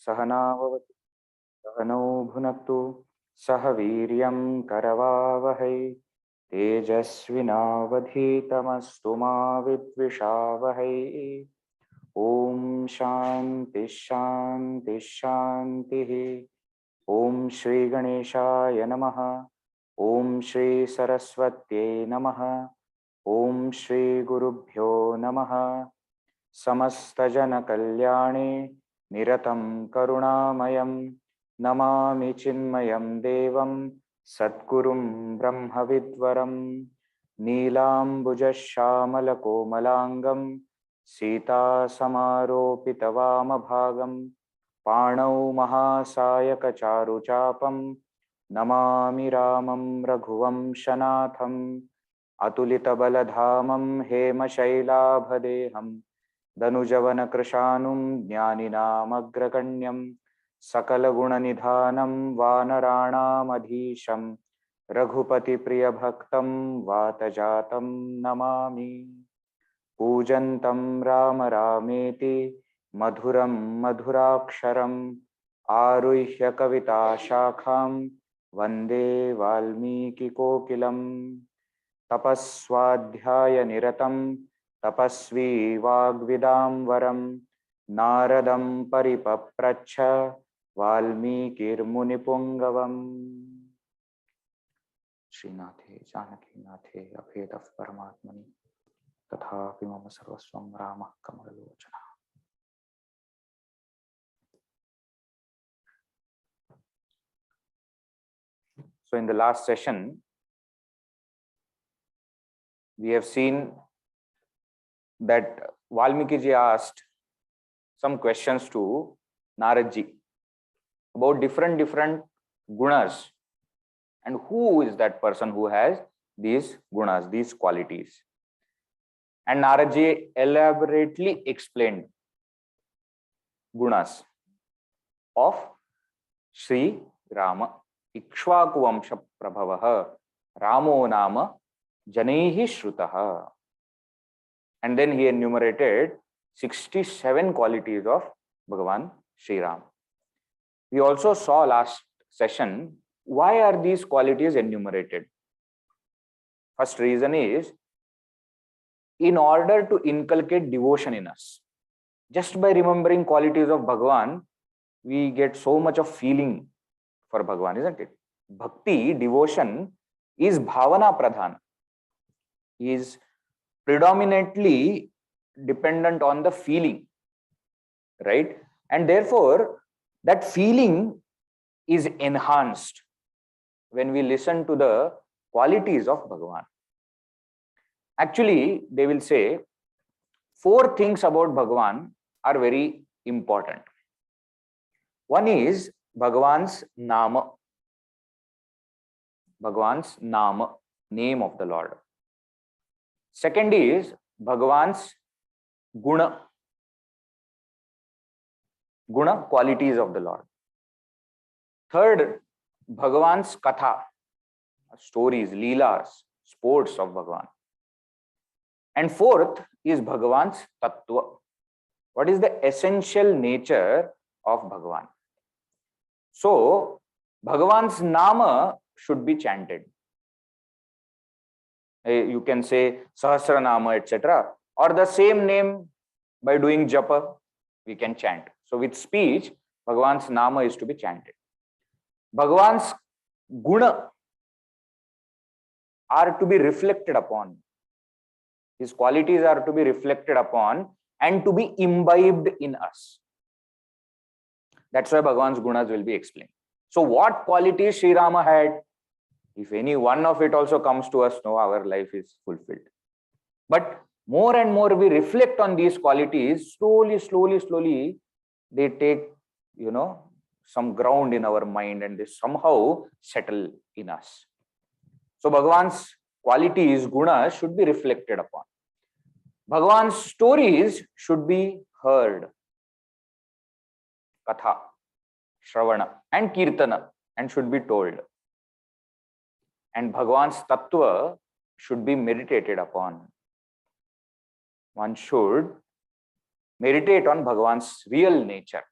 सहना भवतु सहनौ भुनक्तु सह वीर्यं करवावहै तेजस्विनावधीतमस्तु मा विद्विषावहै। ओम शांति शांति शांति। ओम श्री गणेशाय नमः। ओम श्री सरस्वत्यै नमः। ओम श्री गुरुभ्यो नमः। समस्त जन कल्याणे निरतं करुणामयं नमामि चिन्मयं देवं सद्गुरुं ब्रह्मविद्वरं नीलाम्बुजश्यामलकोमलाङ्गं सीतासमारोपितवामभागं पाणौ महासायकचारुचापं नमामि रामं रघुवंशनाथम् अतुलितबलधामं हेमशैलाभदेहं दनुजवनकृशानुं ज्ञानिनामग्रगण्यं सकलगुणनिधानं वानराणामधीशं रघुपतिप्रियभक्तं वातजातं नमामि। पूजन्तं राम रामेति मधुरं मधुराक्षरम् आरुह्य कविताशाखां वन्दे वाल्मीकिकोकिलम्। तपस्वाध्याय निरतं तपस्वी वाग्विदां नारदं परिपप्रच्छ वाल्मीकिर्मुनिपुङ्गवम्। श्रीनाथे जानकीनाथे अभेदः परमात्मनि तथापि मम सर्वस्वं रामः कमललोचनः। So in the last session we have seen that Valmiki ji asked some questions to Narad ji about different gunas and who is that person who has these gunas, these qualities. And Narad ji elaborately explained gunas of Sri Rama. Ikshvaku Vamsha Prabhavah Ramo Nama Janaihi Shrutaha. And then he enumerated 67 qualities of Bhagavan Sri Ram. We also saw last session why are these qualities enumerated. First reason is in order to inculcate devotion in us. Just by remembering qualities of Bhagavan, we get so much of feeling for Bhagavan, isn't it? Bhakti, devotion, is bhavana pradhan, is predominantly dependent on the feeling, right? And therefore, that feeling is enhanced when we listen to the qualities of Bhagavan. Actually, they will say 4 things about Bhagavan are very important. One is Bhagavan's Nama. Bhagavan's Nama, name of the Lord. Second is Bhagavan's Guna. Guna, qualities of the Lord. Third, Bhagavan's Katha, stories, leelas, sports of Bhagavan. And fourth is Bhagavan's Tattva. What is the essential nature of Bhagavan? So, Bhagavan's Nama should be chanted. You can say Sahasranama, etc. Or the same name by doing japa, we can chant. So, with speech, Bhagavan's Nama is to be chanted. Bhagavan's Guna are to be reflected upon. His qualities are to be reflected upon and to be imbibed in us. That's why Bhagavan's gunas will be explained. So what qualities Sri Rama had? If any one of it also comes to us, no, our life is fulfilled. But more and more we reflect on these qualities, slowly, they take, some ground in our mind and they somehow settle in us. So Bhagavan's qualities, gunas, should be reflected upon. Bhagavan's stories should be heard. Katha, Shravana and Kirtana, and should be told. And Bhagavan's Tattva should be meditated upon. One should meditate on Bhagavan's real nature.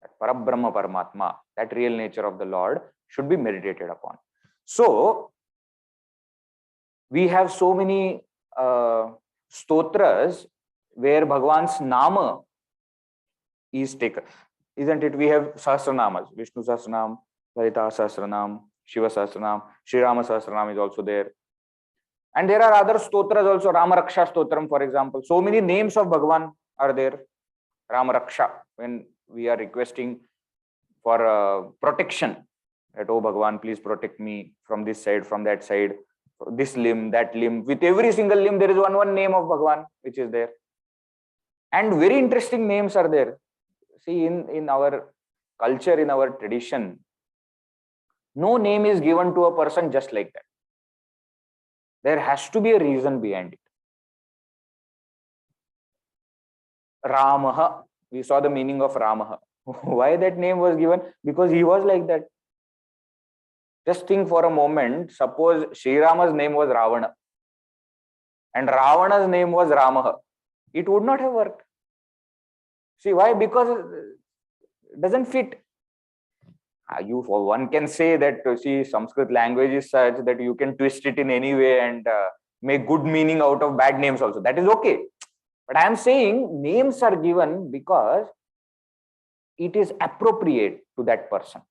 that Parabrahma Paramatma, that real nature of the Lord should be meditated upon. So, we have so many stotras where Bhagavan's Nama is taken, isn't it? We have Sahasranamas, Vishnu Sahasranam, Lalita Sahasranam, Shiva Sahasranam, Sri Rama Sahasranam is also there. And there are other stotras also, Rama Raksha Stotram, for example. So many names of Bhagavan are there. Rama Raksha, when we are requesting for protection, that, oh Bhagavan, please protect me from this side, from that side, this limb, that limb. With every single limb, there is one name of Bhagavan which is there. And very interesting names are there. See, in our culture, in our tradition, no name is given to a person just like that. There has to be a reason behind it. Ramaha, we saw the meaning of Ramaha. Why that name was given? Because he was like that. Just think for a moment, suppose Sri Rama's name was Ravana and Ravana's name was Ramaha. It would not have worked. See why? Because it doesn't fit. One can say that, see, Sanskrit language is such that you can twist it in any way and make good meaning out of bad names also. That is okay. But I am saying names are given because it is appropriate to that person.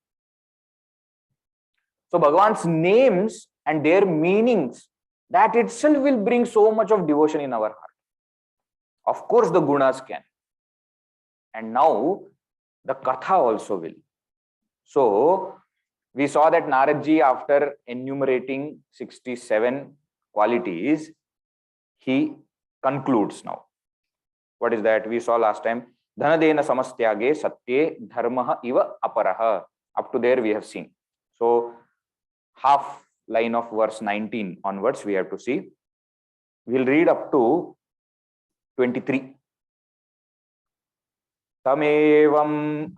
So Bhagavan's names and their meanings, that itself will bring so much of devotion in our heart. Of course, the gunas can. And now the katha also will. So we saw that Naradji, after enumerating 67 qualities, he concludes now. What is that? We saw last time. Dhanadena samastyage satye dharmaha iva aparaha. Up to there we have seen. So half line of verse 19 onwards we have to see. We'll read up to 23. Tamevam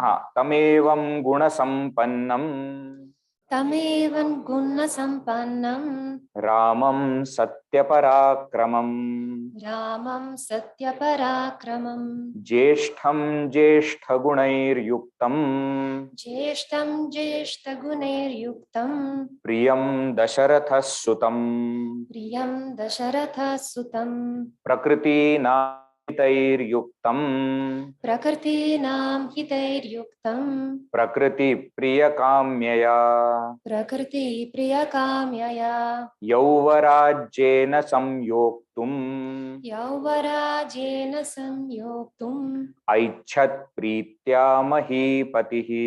guna sampannam Ramam Satyaparakamam Jeshtham Jeshtagunairyuktam Priyam Dasarathasutam Prakriti Nam hitairyuktam Prakriti priyakamyaya Yauvarajena samyoktum Aichat pritya mahipatihi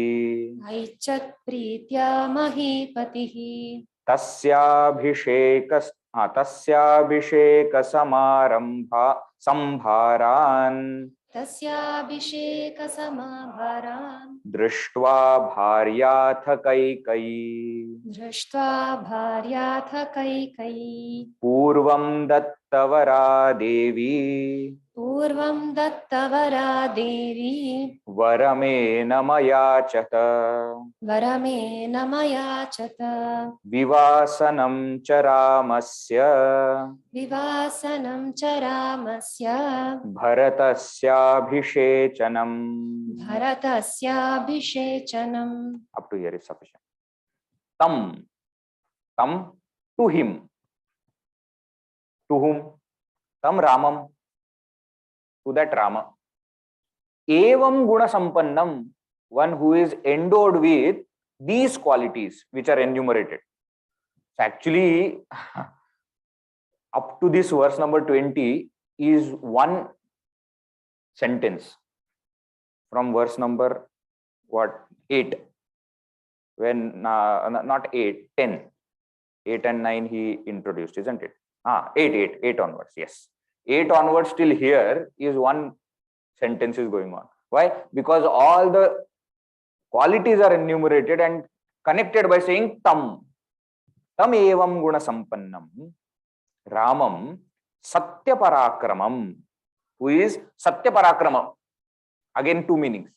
Tasyabhisheka sambharan Drishtva bharyatha kaikai Purvam dattavara devi Varame namayachata Vivasanam charamasya Bharatasya Up to here is sufficient. Tam, to him. To whom? Tam Ramam, to that Rama. Evam guna sampannam, one who is endowed with these qualities which are enumerated. So actually, up to this verse number 20 is one sentence from verse number 8, when not 8, 10, 8 and 9 he introduced, isn't it? 8 onwards, yes. 8 onwards till here is one sentence is going on. Why? Because all the qualities are enumerated and connected by saying tam evam guna sampannam Ramam Satyaparakramam, who is Satyaparakramam. Again, two meanings.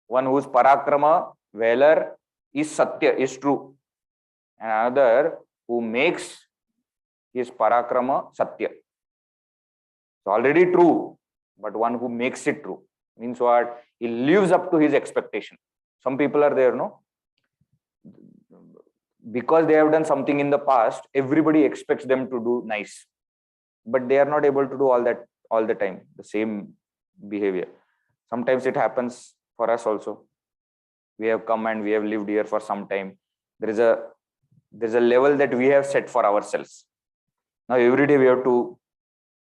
One whose Parakrama, valor, is Satya, is true. And another who makes his Parakrama Satya. It's already true, but one who makes it true. Means what? He lives up to his expectation. Some people are there, no? Because they have done something in the past, everybody expects them to do nice. But they are not able to do all that all the time, the same behavior. Sometimes it happens for us also. We have come and we have lived here for some time. There's a level that we have set for ourselves. Now every day we have to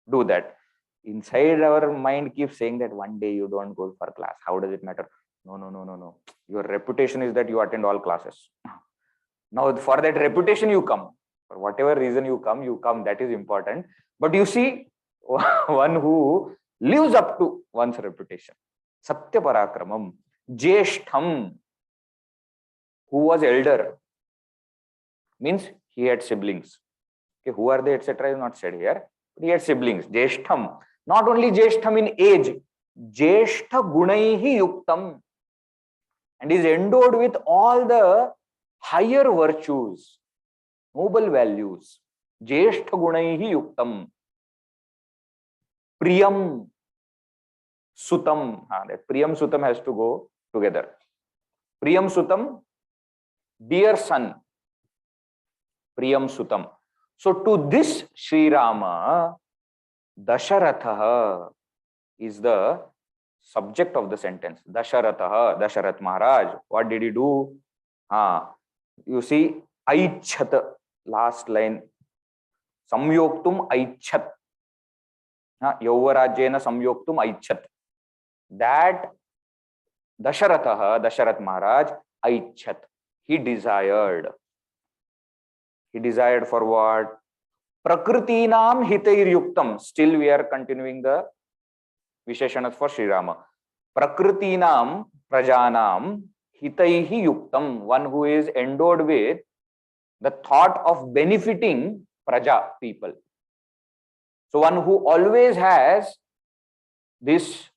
do that. Inside our mind keeps saying that one day you don't go for class. How does it matter? No. Your reputation is that you attend all classes. Now for that reputation you come. For whatever reason you come. That is important. But you see, one who lives up to one's reputation. Satya Parakramam. Jeshtham. Who was elder? Means he had siblings. Okay, who are they, etc. is not said here. But he had siblings. Jeshtham. Not only Jeshtham in age. Jeshtha Gunaihi Yuktam. And is endowed with all the higher virtues, noble values. Jeshtha Gunaihi Yuktam. Priyam Sutam. That Priyam Sutam has to go together. Priyam Sutam, dear son. Priyam Sutam. So to this Sri Rama, Dasharatha is the subject of the sentence. Dasharatha, Dasharat Maharaj. What did he do? You see, Aichat, last line. Samyoktum Aichat. Yauvarajyena Samyoktum Aichat. That Dasharatha, Dasharat Maharaj, Aichat. He desired. He desired for what? Prakritinam hitair yuktam. Still we are continuing the Visheshanas for Sri Rama. Prakritinam prajanam hitaihi yuktam. One who is endowed with the thought of benefiting praja, people. So one who always has this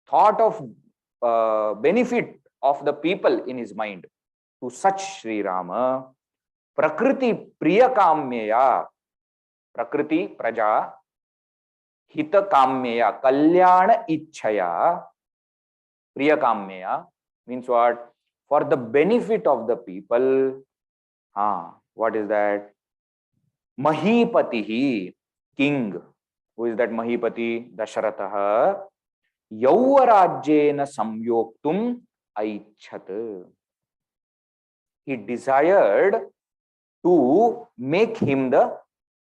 thought of benefit of the people in his mind. To such Sri Rama, Prakriti Priya Kammeya, Prakriti Praja, Hita Kammeya, Kalyana Ichchaya, Priya Kammeya means what? For the benefit of the people. What is that? Mahipatihi, king. Who is that Mahipati? Dasharatha. Yauvarajyena Samyoktum Aichat. He desired to make him the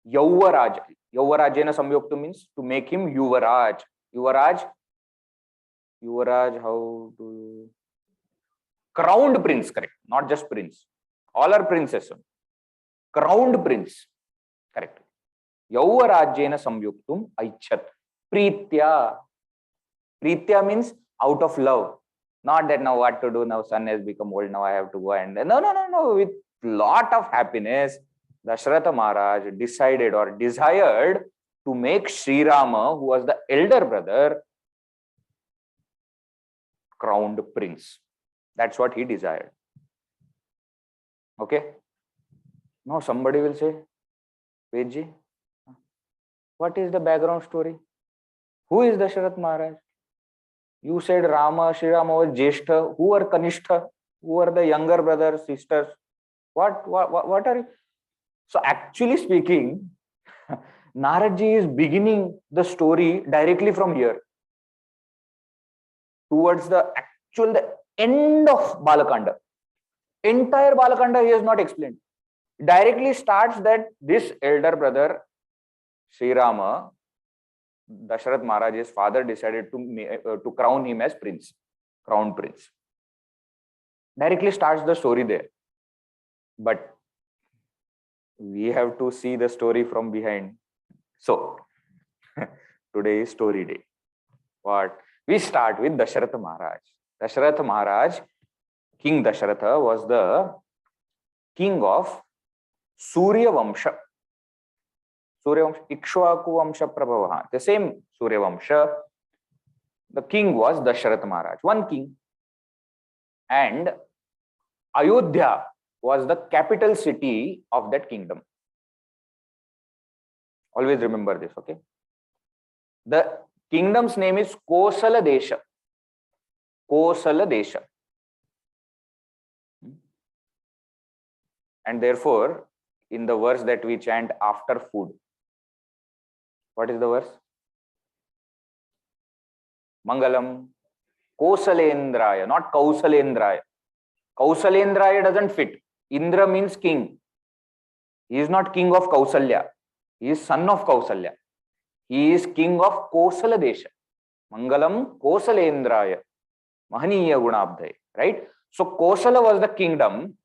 Yauvaraj. Yauvarajyena Samyoktum means to make him Yuvaraj. Yuvaraj, how do you? Crowned prince, correct. Not just prince. All are princes. Crowned prince, correct. Yauvarajyena Samyoktum Aichat. Pritya. Pritya means out of love. Not that now what to do, now son has become old, now I have to go and no. With lot of happiness, Dasharatha Maharaj decided or desired to make Sri Rama, who was the elder brother, crowned prince. That's what he desired. Okay? Now somebody will say, Vedji, what is the background story? Who is Dasharatha Maharaj? You said Rama, Sri Rama was Jeshta. Who are Kanishtha? Who are the younger brothers, sisters? What are you? So actually speaking, Naradji is beginning the story directly from here towards the end of Balakanda. Entire Balakanda he has not explained. Directly starts that this elder brother, Sri Rama, Dasharatha Maharaj's father decided to crown him as prince, crown prince. Directly starts the story there. But we have to see the story from behind. So, today is story day. What? We start with Dasharatha Maharaj. Dasharatha Maharaj, King Dasharatha, was the king of Surya Vamsha. Surya Vamsha, Ikshvaku Vamsha Prabhavaha. The same Surya Vamsha. The king was Dasharatha Maharaj, one king. And Ayodhya was the capital city of that kingdom. Always remember this, okay? The kingdom's name is Kosala Desha. Kosala Desha. And therefore, in the verse that we chant after food, what is the verse? Mangalam Kosalendraya, not Kausalendraya. Kausalendraya doesn't fit. Indra means king. He is not king of Kausalya. He is son of Kausalya. He is king of Kosala Desha. Mangalam Kosalendraya, Mahaniya Gunabdhay. Right? So Kosala was the kingdom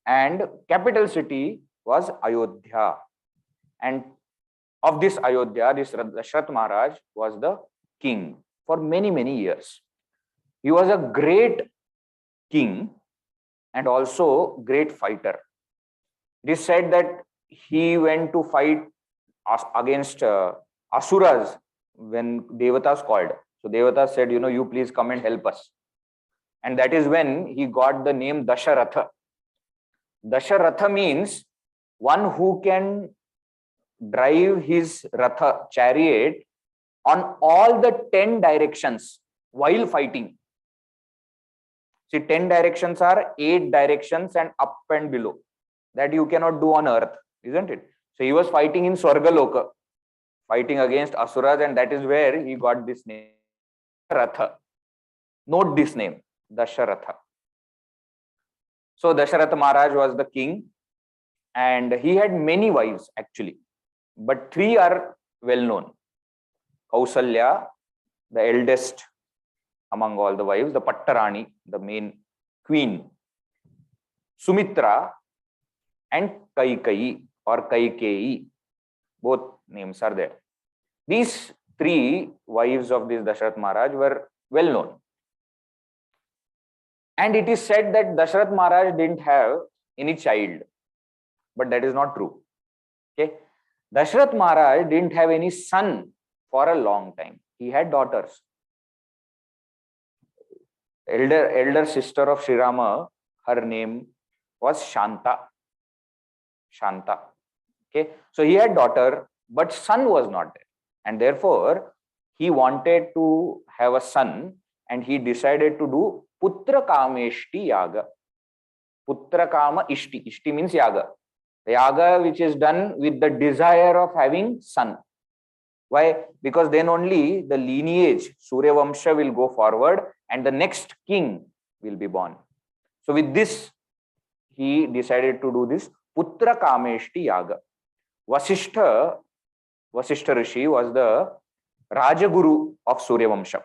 and capital city was Ayodhya. And of this Ayodhya, this Dashrath Maharaj was the king for many, many years. He was a great king and also great fighter. It is said that he went to fight against Asuras when Devatas called. So Devatas said, you please come and help us. And that is when he got the name Dasharatha. Dasharatha means one who can drive his Ratha, chariot, on all the 10 directions while fighting. See, 10 directions are 8 directions and up and below. That you cannot do on earth, isn't it? So he was fighting in Swargaloka, fighting against Asuras, and that is where he got this name, Ratha. Note this name, Dasharatha. So Dasharath Maharaj was the king and he had many wives actually, but 3 are well known. Kausalya, the eldest among all the wives, the Pattarani, the main queen, Sumitra, and Kaikeyi or Kaikeyi. Both names are there. These 3 wives of this Dasharath Maharaj were well known. And it is said that Dasharath Maharaj didn't have any child, but that is not true. Okay, Dasharath Maharaj didn't have any son for a long time. He had daughters. Elder sister of Sri Rama, her name was Shanta. Shanta. Okay, so he had daughter, but son was not there, and therefore he wanted to have a son, and he decided to do Putra Kameshti Yaga. Putra Kama Ishti. Ishti means Yaga. The Yaga which is done with the desire of having son. Why? Because then only the lineage, Surya Vamsha, will go forward and the next king will be born. So with this, he decided to do this Putra Kameshti Yaga. Vasishtha Rishi was the Rajaguru of Surya Vamsha.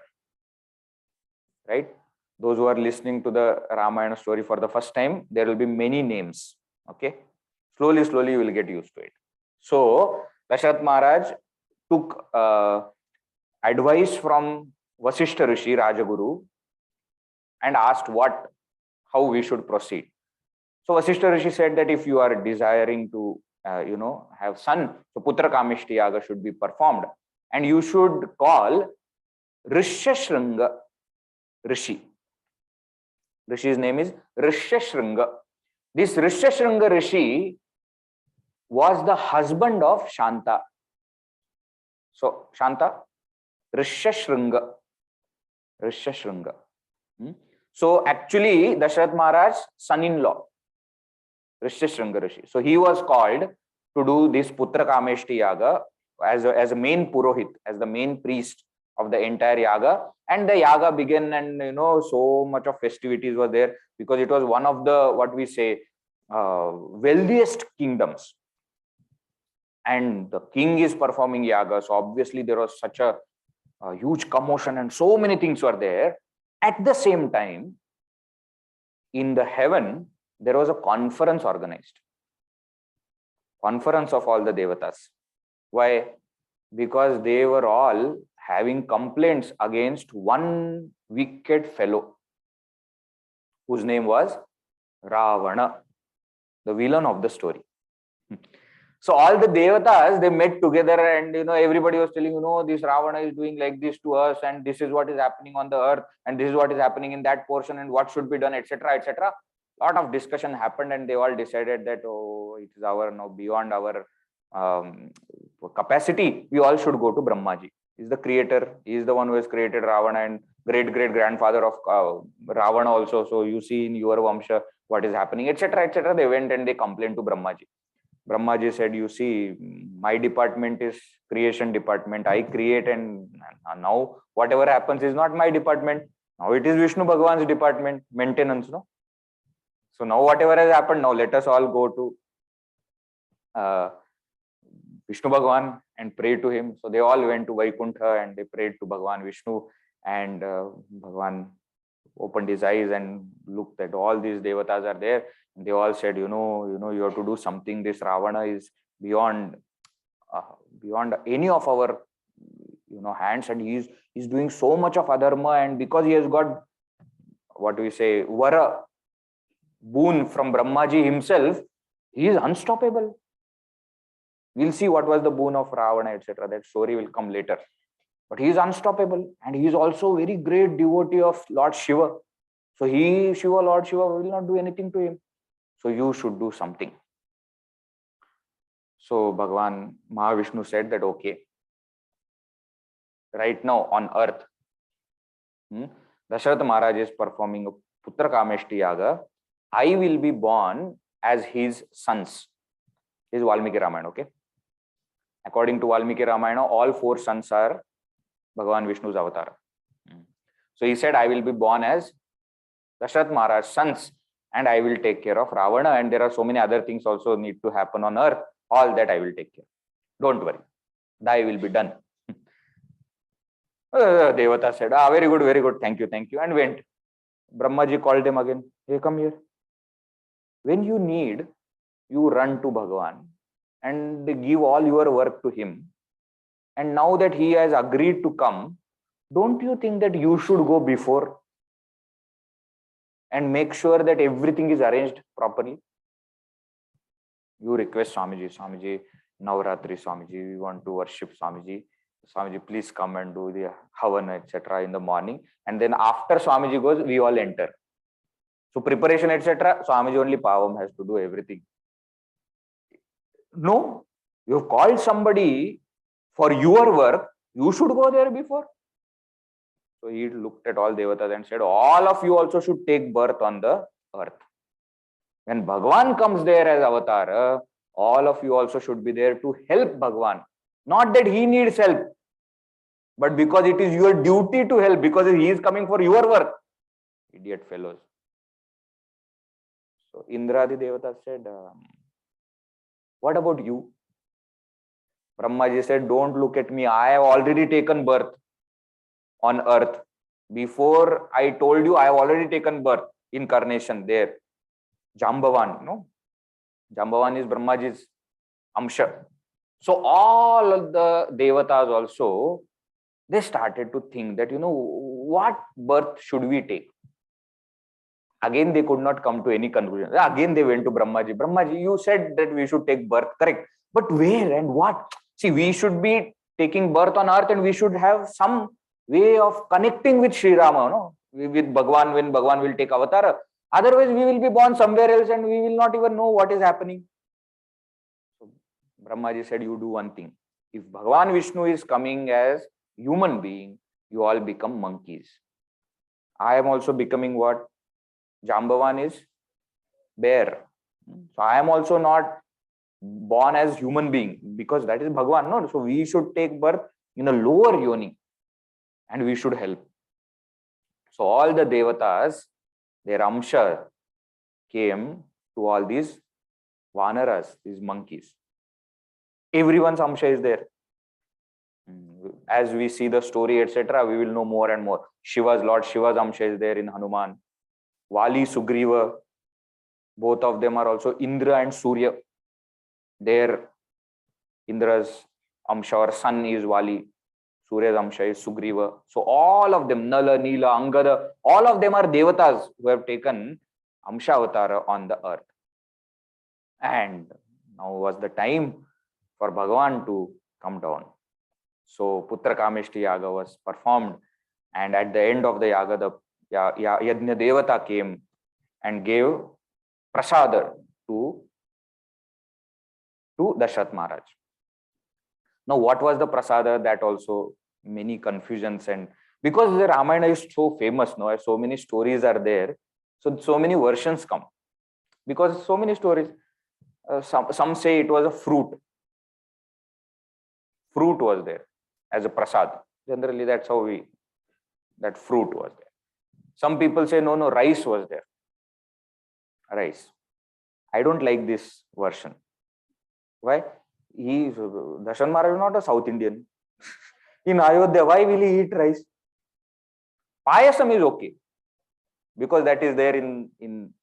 Right? Those who are listening to the Ramayana story for the first time, there will be many names. Okay? Slowly you will get used to it. So Dasharath Maharaj took advice from Vasishtha Rishi, Rajaguru, and asked how we should proceed. So Vasishtha Rishi said that if you are desiring to have son, so Putra Kameshti Yaga should be performed, and you should call Rishyashringa Rishi. Rishi's name is Rishyashringa. This Rishyashringa Rishi was the husband of Shanta. So Shanta, Rishyashringa. So actually Dasharath Maharaj's son-in-law, Rishyashringa Rishi. So he was called to do this Putra Kameshti Yaga as a main Purohit, as the main priest of the entire Yaga. And the Yaga began, and so much of festivities were there because it was one of the, what we say, wealthiest kingdoms. And the king is performing Yaga. So obviously there was such a huge commotion and so many things were there. At the same time, in the heaven, there was a conference organized. Conference of all the Devatas. Why? Because they were all having complaints against one wicked fellow whose name was Ravana, the villain of the story. So all the Devatas, they met together and everybody was telling, this Ravana is doing like this to us, and this is what is happening on the earth, and this is what is happening in that portion, and what should be done, etc., etc. Lot of discussion happened, and they all decided that, oh, it is beyond our capacity. We all should go to Brahmaji. He is the creator. He is the one who has created Ravana, and great grandfather of Ravana also. So you see in your Vamsha what is happening, etc., etc. They went and they complained to Brahmaji. Brahmaji said, you see, my department is creation department. I create, and now whatever happens is not my department. Now it is Vishnu Bhagavan's department, maintenance, no? So now whatever has happened, now let us all go to Vishnu Bhagavan and pray to him. So they all went to Vaikuntha and they prayed to Bhagavan Vishnu, and Bhagavan opened his eyes and looked at all these devatas are there. And they all said, you have to do something. This Ravana is beyond any of our hands, and he's doing so much of adharma, and because he has got what we say vara, boon from Brahmaji himself, he is unstoppable. We'll see what was the boon of Ravana, etc. That story will come later. But he is unstoppable, and he is also very great devotee of Lord Shiva. So Lord Shiva will not do anything to him. So you should do something. So Bhagavan Mahavishnu said that, okay, right now on earth, Dasharatha Maharaj is performing a Putra Kameshti Yaga. I will be born as his sons. This is Valmiki Ramayana, okay? According to Valmiki Ramayana, all 4 sons are Bhagavan Vishnu's avatar. So he said, I will be born as Dasharatha Maharaj's sons, and I will take care of Ravana, and there are so many other things also need to happen on earth. All that I will take care. Don't worry. Thy will be done. Devata said, very good, thank you, and went. Brahmaji called him again. Hey, come here. When you need, you run to Bhagavan and give all your work to him. And now that he has agreed to come, don't you think that you should go before and make sure that everything is arranged properly? You request Swamiji, Navratri Swamiji, we want to worship Swamiji. Swamiji, please come and do the Havana, etc. in the morning. And then after Swamiji goes, we all enter. So preparation, etc. Swamiji only Pavam has to do everything. No, you have called somebody for your work, you should go there before. So he looked at all devatas and said, all of you also should take birth on the earth. When Bhagavan comes there as avatar, all of you also should be there to help Bhagavan. Not that he needs help, but because it is your duty to help, because he is coming for your work. Idiot fellows. So Indradi Devata said, what about you? Brahmaji said, don't look at me. I have already taken birth on earth. Before I told you, I have already taken birth, incarnation there. Jambavan, no? Jambavan is Brahmaji's Amsha. So all of the devatas also, they started to think that, what birth should we take? Again, they could not come to any conclusion. Again, they went to Brahmaji. Brahmaji, you said that we should take birth, correct? But where and what? See, we should be taking birth on earth, and we should have some way of connecting with Sri Rama, no? With Bhagavan, when Bhagavan will take avatar. Otherwise, we will be born somewhere else and we will not even know what is happening. So Brahmaji said, you do one thing. If Bhagavan Vishnu is coming as human being, you all become monkeys. I am also becoming what? Jambavan is bear. So I am also not born as human being, because that is Bhagavan. No, so we should take birth in a lower yoni and we should help. So all the devatas, their amsha came to all these vanaras, these monkeys. Everyone's amsha is there. As we see the story, etc., we will know more and more. Lord Shiva's amsha is there in Hanuman. Vali, Sugriva, both of them are also Indra and Surya. Their Indra's amsha or son is Vali. Surya's amsha is Sugriva. So all of them, Nala, Nila, Angada, all of them are devatas who have taken amsha avatara on the earth. And now was the time for Bhagavan to come down. So Putra Kameshti Yaga was performed, and at the end of the Yaga, the Yajna Devata came and gave prasada to Dasharatha Maharaj. Now, what was the prasada? That also many confusions, and Because the Ramayana is so famous, no, so many stories are there, so many versions come. Because so many stories, some say it was a fruit. Fruit was there as a prasad. Generally, that's how that fruit was there. Some people say, no, rice was there. Rice. I don't like this version. Why? Dashan Maharaj is not a South Indian. In Ayodhya, why will he eat rice? Payasam is okay. Because that is there in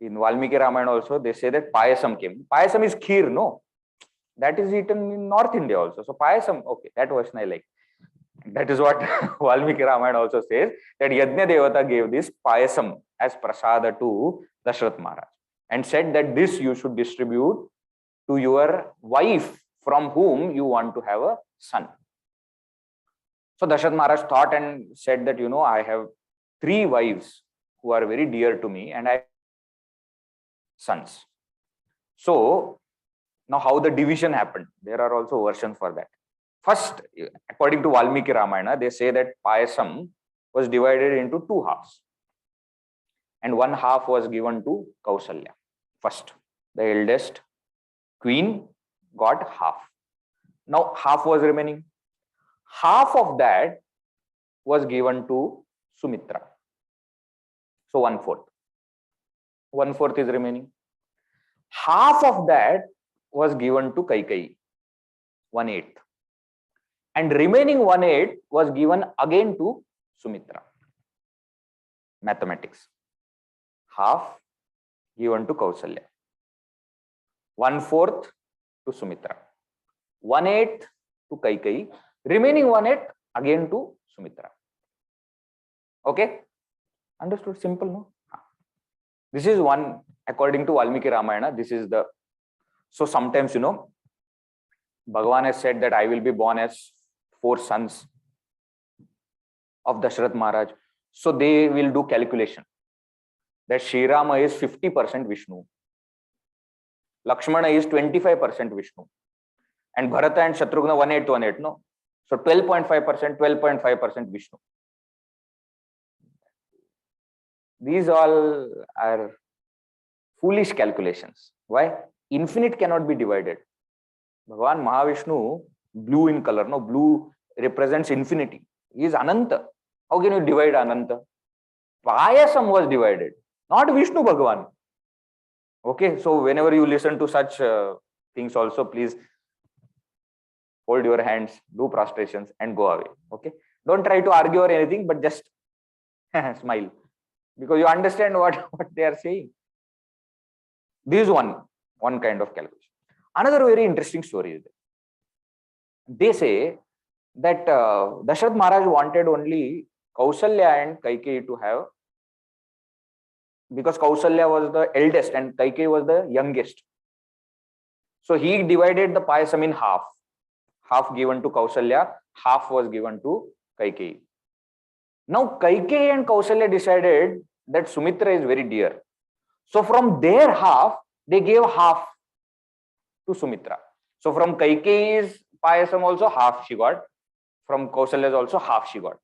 Valmiki Ramayana also. They say that payasam came. Payasam is kheer, no? That is eaten in North India also. So payasam, okay, that version I like. That is what Valmiki Ramayana also says, that Yajna Devata gave this payasam as prasada to Dashrath Maharaj and said that this you should distribute to your wife from whom you want to have a son. So Dashrath Maharaj thought and said that, I have 3 wives who are very dear to me and I have sons. So now how the division happened, there are also versions for that. First, according to Valmiki Ramayana, they say that payasam was divided into 2 halves. And 1 half was given to Kausalya. First, the eldest queen got half. Now half was remaining. Half of that was given to Sumitra. So 1/4. 1/4 is remaining. Half of that was given to Kaikeyi. 1/8. And remaining 1/8 was given again to Sumitra. Mathematics. Half given to Kausalya. 1/4 to Sumitra. 1/8 to Kaikeyi. Remaining 1/8 again to Sumitra. Okay? Understood? Simple, no? This is one, according to Valmiki Ramayana, this is the... So sometimes, Bhagavan has said that I will be born as 4 sons of Dashrath Maharaj. So they will do calculation that Sri Rama is 50% Vishnu, Lakshmana is 25% Vishnu, and Bharata and Shatrughna 1/8 1/8, no? So 12.5%, 12.5% Vishnu. These all are foolish calculations. Why? Infinite cannot be divided. Bhagavan Mahavishnu, blue in color, no? Blue represents infinity. He is Ananta. How can you divide Ananta? Payasam was divided, not Vishnu Bhagavan. Okay, so whenever you listen to such things also, please hold your hands, do prostrations and go away. Okay, don't try to argue or anything, but just smile, because you understand what they are saying. This is one kind of calculation. Another very interesting story is that they say that Dashrath Maharaj wanted only Kausalya and Kaikeyi to have, because Kausalya was the eldest and Kaikeyi was the youngest. So he divided the payasam in half. Half given to Kausalya, half was given to Kaikeyi. Now Kaikeyi and Kausalya decided that Sumitra is very dear. So from their half, they gave half to Sumitra. So from Kaikeyi's payasam also half she got. From Kausalya's also half she got.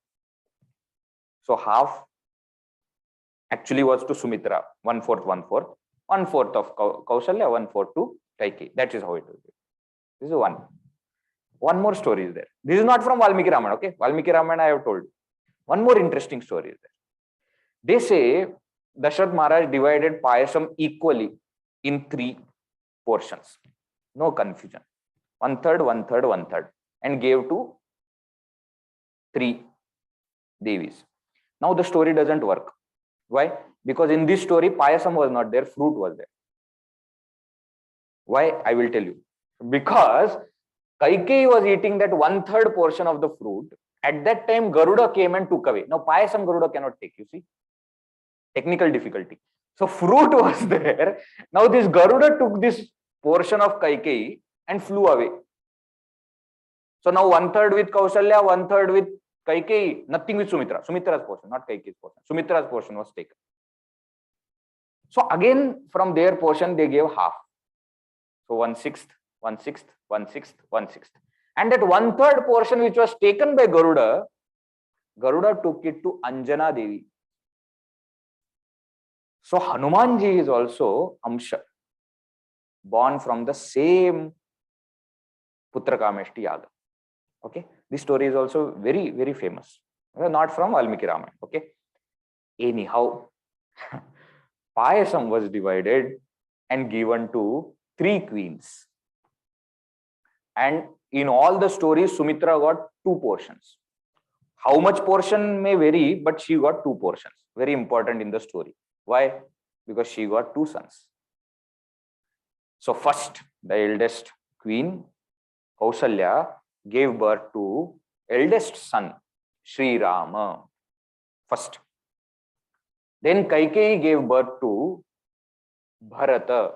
So half actually was to Sumitra, 1/4, 1/4. 1/4 of Kausalya, 1/4 to Kaikeyi. That is how it is. This is one. One more story is there. This is not from Valmiki Ramayana, okay? Valmiki Ramayana I have told. One more interesting story is there. They say Dashrath Maharaj divided payasam equally in 3 portions. No confusion. 1/3, 1/3, 1/3. And gave to 3 Devis. Now the story doesn't work. Why? Because in this story, payasam was not there, fruit was there. Why? I will tell you. Because Kaikeyi was eating that 1/3 portion of the fruit. At that time, Garuda came and took away. Now, payasam Garuda cannot take, you see. Technical difficulty. So, fruit was there. Now, this Garuda took this portion of Kaikeyi and flew away. So, now 1/3 with Kausalya, 1/3 with Kaikeyi, nothing with Sumitra. Sumitra's portion, not Kaikeyi's portion. Sumitra's portion was taken. So, again, from their portion, they gave half. So, 1/6, 1/6, 1/6, 1/6. And that 1/3 portion which was taken by Garuda, Garuda took it to Anjana Devi. So Hanumanji is also Amsha, born from the same Putra Kameshti Yaga. Okay, this story is also very, very famous. Not from Valmiki Ramayana. Okay, anyhow, Payasam was divided and given to 3 queens. And in all the stories, Sumitra got 2 portions. How much portion may vary, but she got 2 portions. Very important in the story. Why? Because she got 2 sons. So first, the eldest queen, Kausalya, gave birth to eldest son, Sri Rama. First. Then Kaikeyi gave birth to Bharata.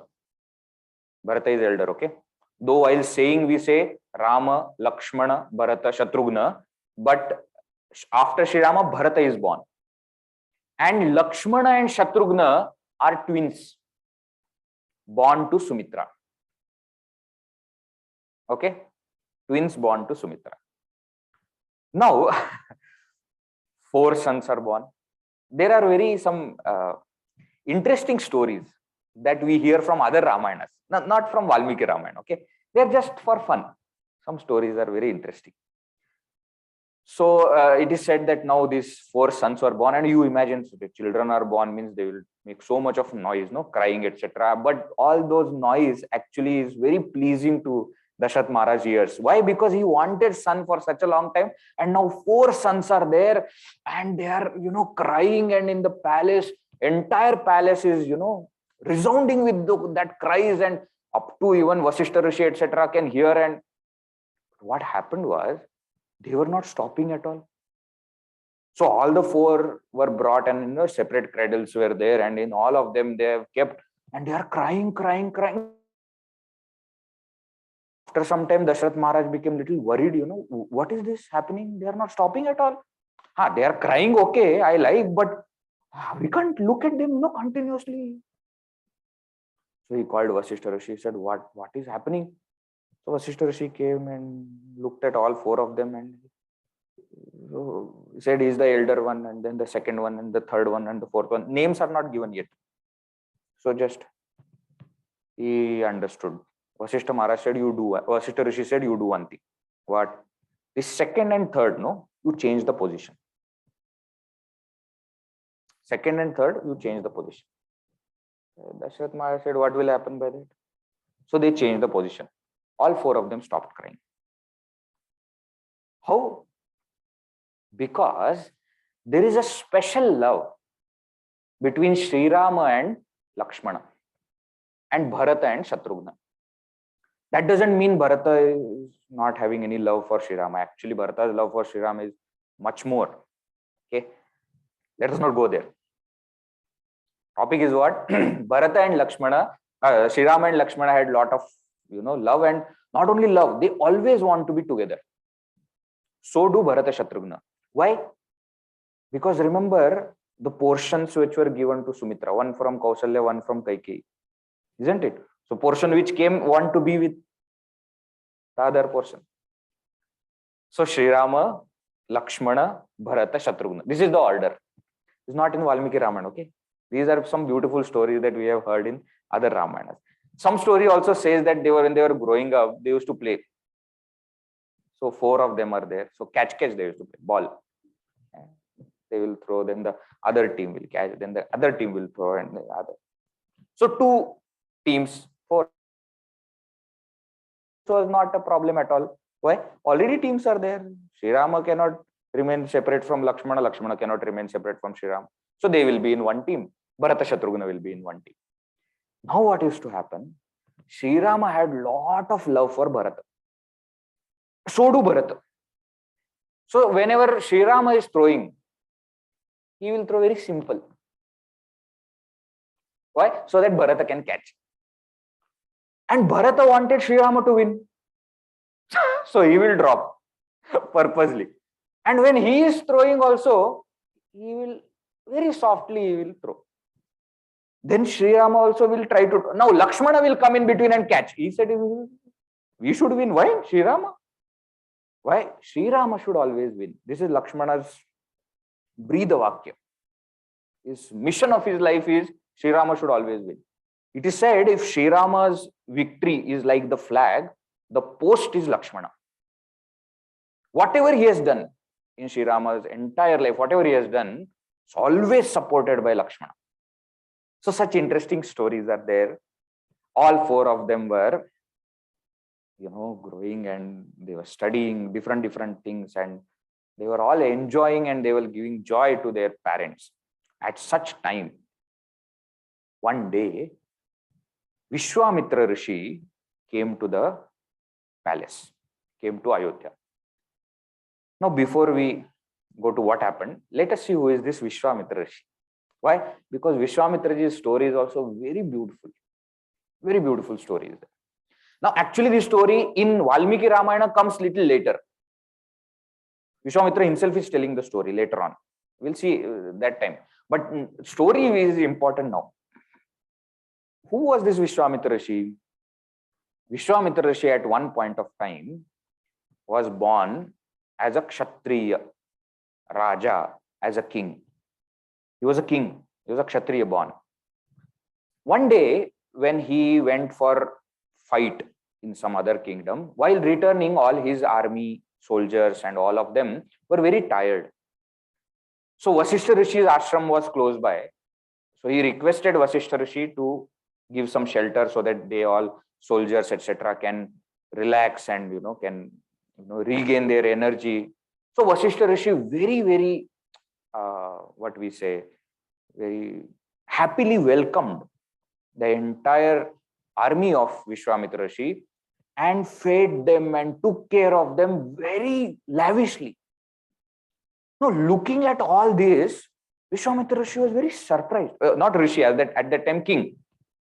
Bharata is elder, okay? Though while saying we say Rama, Lakshmana, Bharata, Shatrughna, but after Sri Rama, Bharata is born. And Lakshmana and Shatrughna are twins, born to Sumitra. Okay? Twins born to Sumitra. Now, 4 sons are born. There are some interesting stories that we hear from other Ramayanas, not from Valmiki Ramayana, okay? They're just for fun. Some stories are very interesting. So it is said that now these 4 sons were born, and you imagine the children are born means they will make so much of noise, no, crying, etc. But all those noise actually is very pleasing to Dasharatha Maharaj's ears. Why? Because he wanted son for such a long time, and now 4 sons are there, and they are, crying, and in the palace, entire palace is, resounding with that cries, and up to even Vasishtha Rishi, etc. can hear. And what happened was, they were not stopping at all. So all the 4 were brought, and separate cradles were there, and in all of them they have kept, and they are crying. After some time, Dasharatha Maharaj became little worried, what is this happening? They are not stopping at all. They are crying, okay, I like, but we can't look at them, continuously. So he called Vasishtha Rishi. He said, what is happening? So Vasishtha Rishi came and looked at all 4 of them, and so he said he's the elder one, and then the second one, and the third one, and the 4th one. Names are not given yet. So just he understood. Vasishtha Maharaj said, Vasishtha Rishi said, you do one thing. What? The second and third, you change the position. Second and third, you change the position. Dasharatha Maharaj said, what will happen by that? So they changed the position. All 4 of them stopped crying. How? Because there is a special love between Sri Rama and Lakshmana, and Bharata and Shatrughna. That doesn't mean Bharata is not having any love for Sri Rama. Actually, Bharata's love for Sri Rama is much more. Okay, let us not go there. Topic is what? Bharata and Lakshmana, Sri Rama and Lakshmana had lot of love, and not only love, they always want to be together. So do Bharata Shatrughna. Why? Because remember the portions which were given to Sumitra, one from Kausalya, one from Kaikeyi, isn't it? So portion which came want to be with the other portion. So Sri Rama, Lakshmana, Bharata, Shatrughna. This is the order. It's not in Valmiki Ramayana, okay? These are some beautiful stories that we have heard in other Ramayanas. Some story also says that when they were growing up, they used to play. So 4 of them are there. So catch they used to play, ball. They will throw, then the other team will catch, then the other team will throw, and the other. So 2 teams, 4. So was not a problem at all. Why? Already teams are there. Sri Rama cannot remain separate from Lakshmana. Lakshmana cannot remain separate from Sri Rama. So they will be in one team. Bharata Shatrughna will be in one team. Now what used to happen? Sri Rama had lot of love for Bharata. So do Bharata. So whenever Sri Rama is throwing, he will throw very simple. Why? So that Bharata can catch. And Bharata wanted Sri Rama to win. So he will drop purposely. And when he is throwing also, he will very softly he will throw. Then Sri Rama also will try to. Now Lakshmana will come in between and catch. He said, we should win. Why? Sri Rama. Why? Sri Rama should always win. This is Lakshmana's breathe a Vakya. His mission of his life is Sri Rama should always win. It is said if Sri Rama's victory is like the flag, the post is Lakshmana. Whatever he has done in Sri Rama's entire life, whatever he has done, is always supported by Lakshmana. So such interesting stories are there. All four of them were, growing, and they were studying different things, and they were all enjoying, and they were giving joy to their parents. At such time, one day, Vishwamitra Rishi came to the palace, came to Ayodhya. Now, before we go to what happened, let us see who is this Vishwamitra Rishi. Why? Because Vishwamitraji's story is also very beautiful. Very beautiful story is there. Now, actually, this story in Valmiki Ramayana comes little later. Vishwamitra himself is telling the story later on. We'll see that time. But story is important now. Who was this Vishwamitra Rishi? Vishwamitra Rishi at one point of time was born as a Kshatriya, Raja, as a king. He was a king. He was a Kshatriya born. One day, when he went for fight in some other kingdom, while returning, all his army, soldiers, and all of them were very tired. So Vasishtha Rishi's ashram was close by. So he requested Vasishtha Rishi to give some shelter so that they all, soldiers, etc., can relax and can regain their energy. So Vasishtha Rishi very very happily welcomed the entire army of Vishwamitra Rishi and fed them and took care of them very lavishly. Now, looking at all this, Vishwamitra Rishi was very surprised. Not Rishi, at that time king.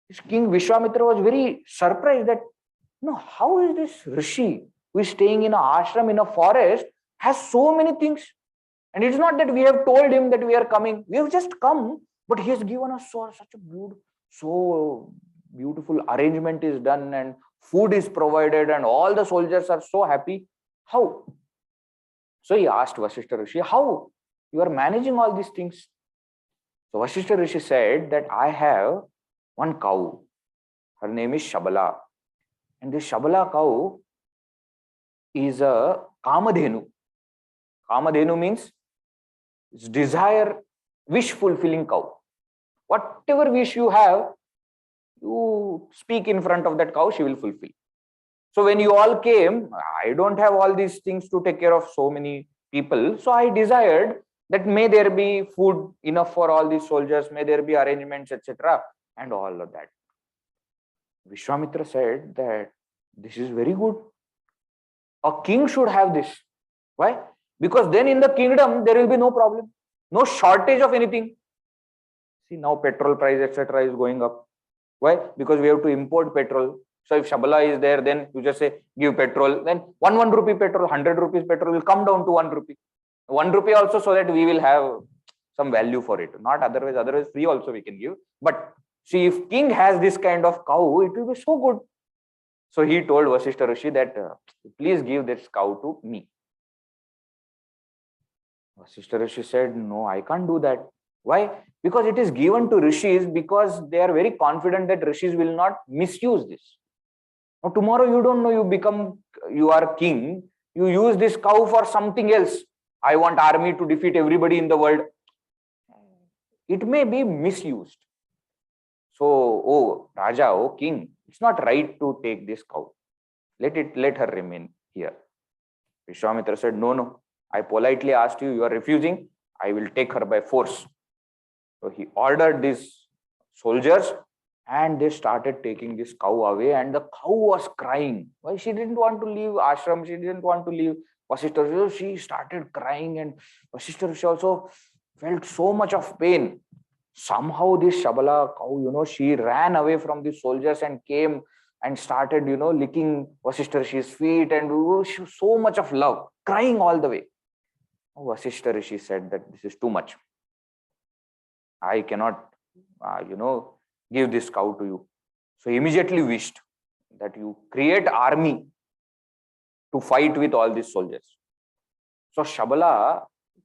This king Vishwamitra was very surprised that, how is this Rishi who is staying in an ashram in a forest has so many things? And it's not that we have told him that we are coming. We have just come, but he has given us such a beautiful arrangement is done, and food is provided, and all the soldiers are so happy. How? So he asked Vasishtha Rishi, how you are managing all these things? So Vasishtha Rishi said that I have one cow. Her name is Shabala. And this Shabala cow is a Kamadhenu. Kamadhenu means it's desire, wish fulfilling cow. Whatever wish you have, you speak in front of that cow, she will fulfill. So when you all came, I don't have all these things to take care of so many people. So I desired that may there be food enough for all these soldiers, may there be arrangements, etc. and all of that. Vishwamitra said that this is very good. A king should have this. Why? Because then in the kingdom, there will be no problem. No shortage of anything. See, now petrol price, etc. is going up. Why? Because we have to import petrol. So if Shabala is there, then you just say, give petrol. Then 1 rupee petrol, 100 rupees petrol will come down to 1 rupee. 1 rupee also, so that we will have some value for it. Not otherwise free also we can give. But see, if king has this kind of cow, it will be so good. So he told Vasishtha Rishi that, please give this cow to me. Vasishtha Rishi said, no, I can't do that. Why? Because it is given to rishis because they are very confident that rishis will not misuse this. Now tomorrow you don't know, you are king, you use this cow for something else. I want army to defeat everybody in the world. It may be misused. So, oh Raja, oh king, it's not right to take this cow. Let her remain here. Vishwamitra said, no, I politely asked you, you are refusing, I will take her by force. So he ordered these soldiers and they started taking this cow away, and the cow was crying. Why? She didn't want to leave ashram, she didn't want to leave Vasishtha Rishi. She started crying, and Vasishtha Rishi also felt so much of pain. Somehow this Shabala cow, she ran away from the soldiers and came and started, licking Vasishtha Rishi's feet, and she was so much of love, crying all the way. Vasishtha Rishi said that this is too much. I cannot, give this cow to you. So he immediately wished that you create army to fight with all these soldiers. So Shabala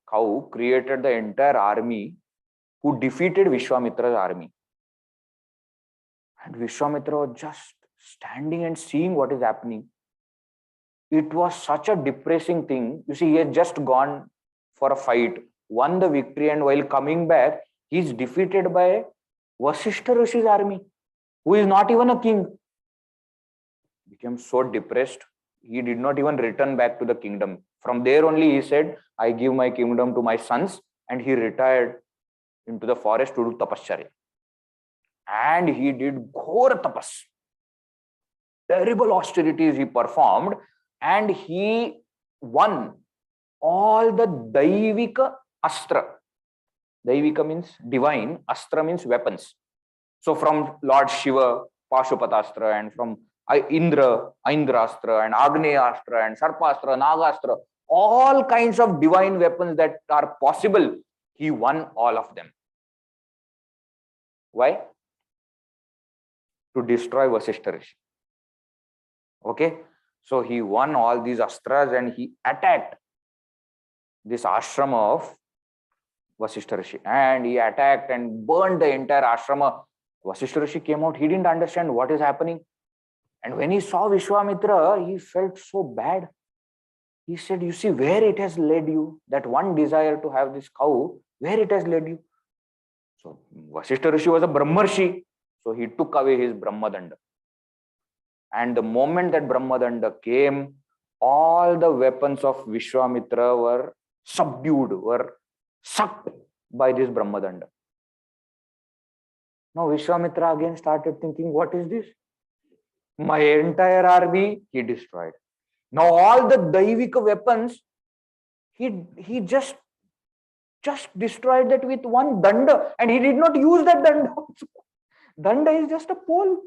cow created the entire army who defeated Vishwamitra's army. And Vishwamitra was just standing and seeing what is happening. It was such a depressing thing. You see, he had just gone for a fight, won the victory, and while coming back, he is defeated by Vasishtha Rishi's army, who is not even a king. Became so depressed, he did not even return back to the kingdom. From there only he said, I give my kingdom to my sons, and he retired into the forest to do tapasya. And he did ghor tapas. Terrible austerities he performed, and he won all the Daivika Astra. Daivika means divine, Astra means weapons. So from Lord Shiva, Pashupatastra, and from Indra, Aindrastra, and Agneastra, and Sarpastra, Nagastra, all kinds of divine weapons that are possible, he won all of them. Why? To destroy Vasishtha Rishi. Okay, so he won all these astras and he attacked this ashrama of Vasishtha Rishi, and he attacked and burned the entire ashrama. Vasishtha Rishi came out, he didn't understand what is happening. And when he saw Vishwamitra, he felt so bad. He said, you see where it has led you, that one desire to have this cow, where it has led you. So Vasishtha Rishi was a Brahmarshi, so he took away his Brahmadanda. And the moment that Brahmadanda came, all the weapons of Vishwamitra were subdued, were sucked by this Brahmadanda. Now Vishwamitra again started thinking, what is this? My entire army he destroyed. Now all the Daivika weapons, he just destroyed that with one danda, and he did not use that danda. Danda is just a pole.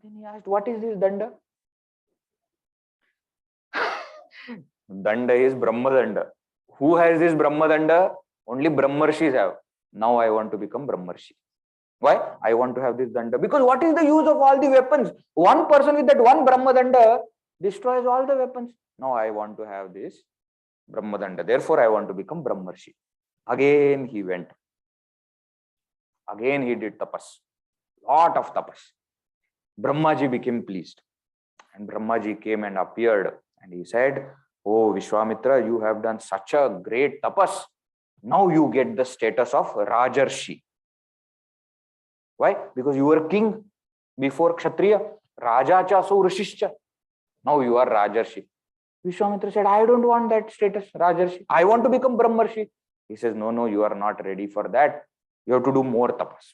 Then he asked, what is this danda? Danda is Brahmadanda. Who has this Brahmadanda? Only Brahmarshis have. Now I want to become Brahmarshi. Why? I want to have this danda. Because what is the use of all the weapons? One person with that one Brahmadanda destroys all the weapons. Now I want to have this Brahmadanda. Therefore, I want to become Brahmarshi. Again he went. Again he did tapas. Lot of tapas. Brahmaji became pleased. And Brahmaji came and appeared. And he said, oh Vishwamitra, you have done such a great tapas. Now you get the status of Rajarshi. Why? Because you were king before Kshatriya. Raja cha so Rishishcha. Now you are Rajarshi. Vishwamitra said, I don't want that status, Rajarshi. I want to become Brahmarshi. He says, no, you are not ready for that. You have to do more tapas.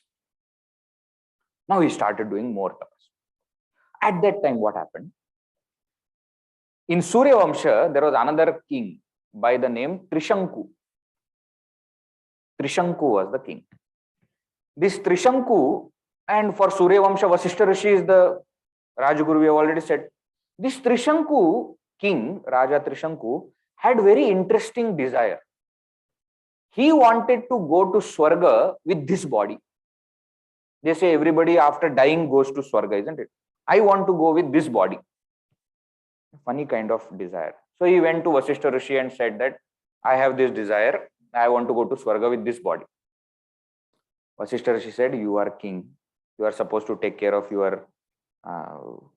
Now he started doing more tapas. At that time, what happened? In Surya Vamsha, there was another king by the name Trishanku. Trishanku was the king. This Trishanku, and for Surya Vamsha, Vasishtha Rishi is the Rajaguru, we have already said. This Trishanku king, Raja Trishanku, had very interesting desire. He wanted to go to Swarga with this body. They say everybody after dying goes to Swarga, isn't it? I want to go with this body. Funny kind of desire. So he went to Vasishtha Rishi and said that I have this desire. I want to go to Swarga with this body. Vasishtha Rishi said, you are king. You are supposed to take care of your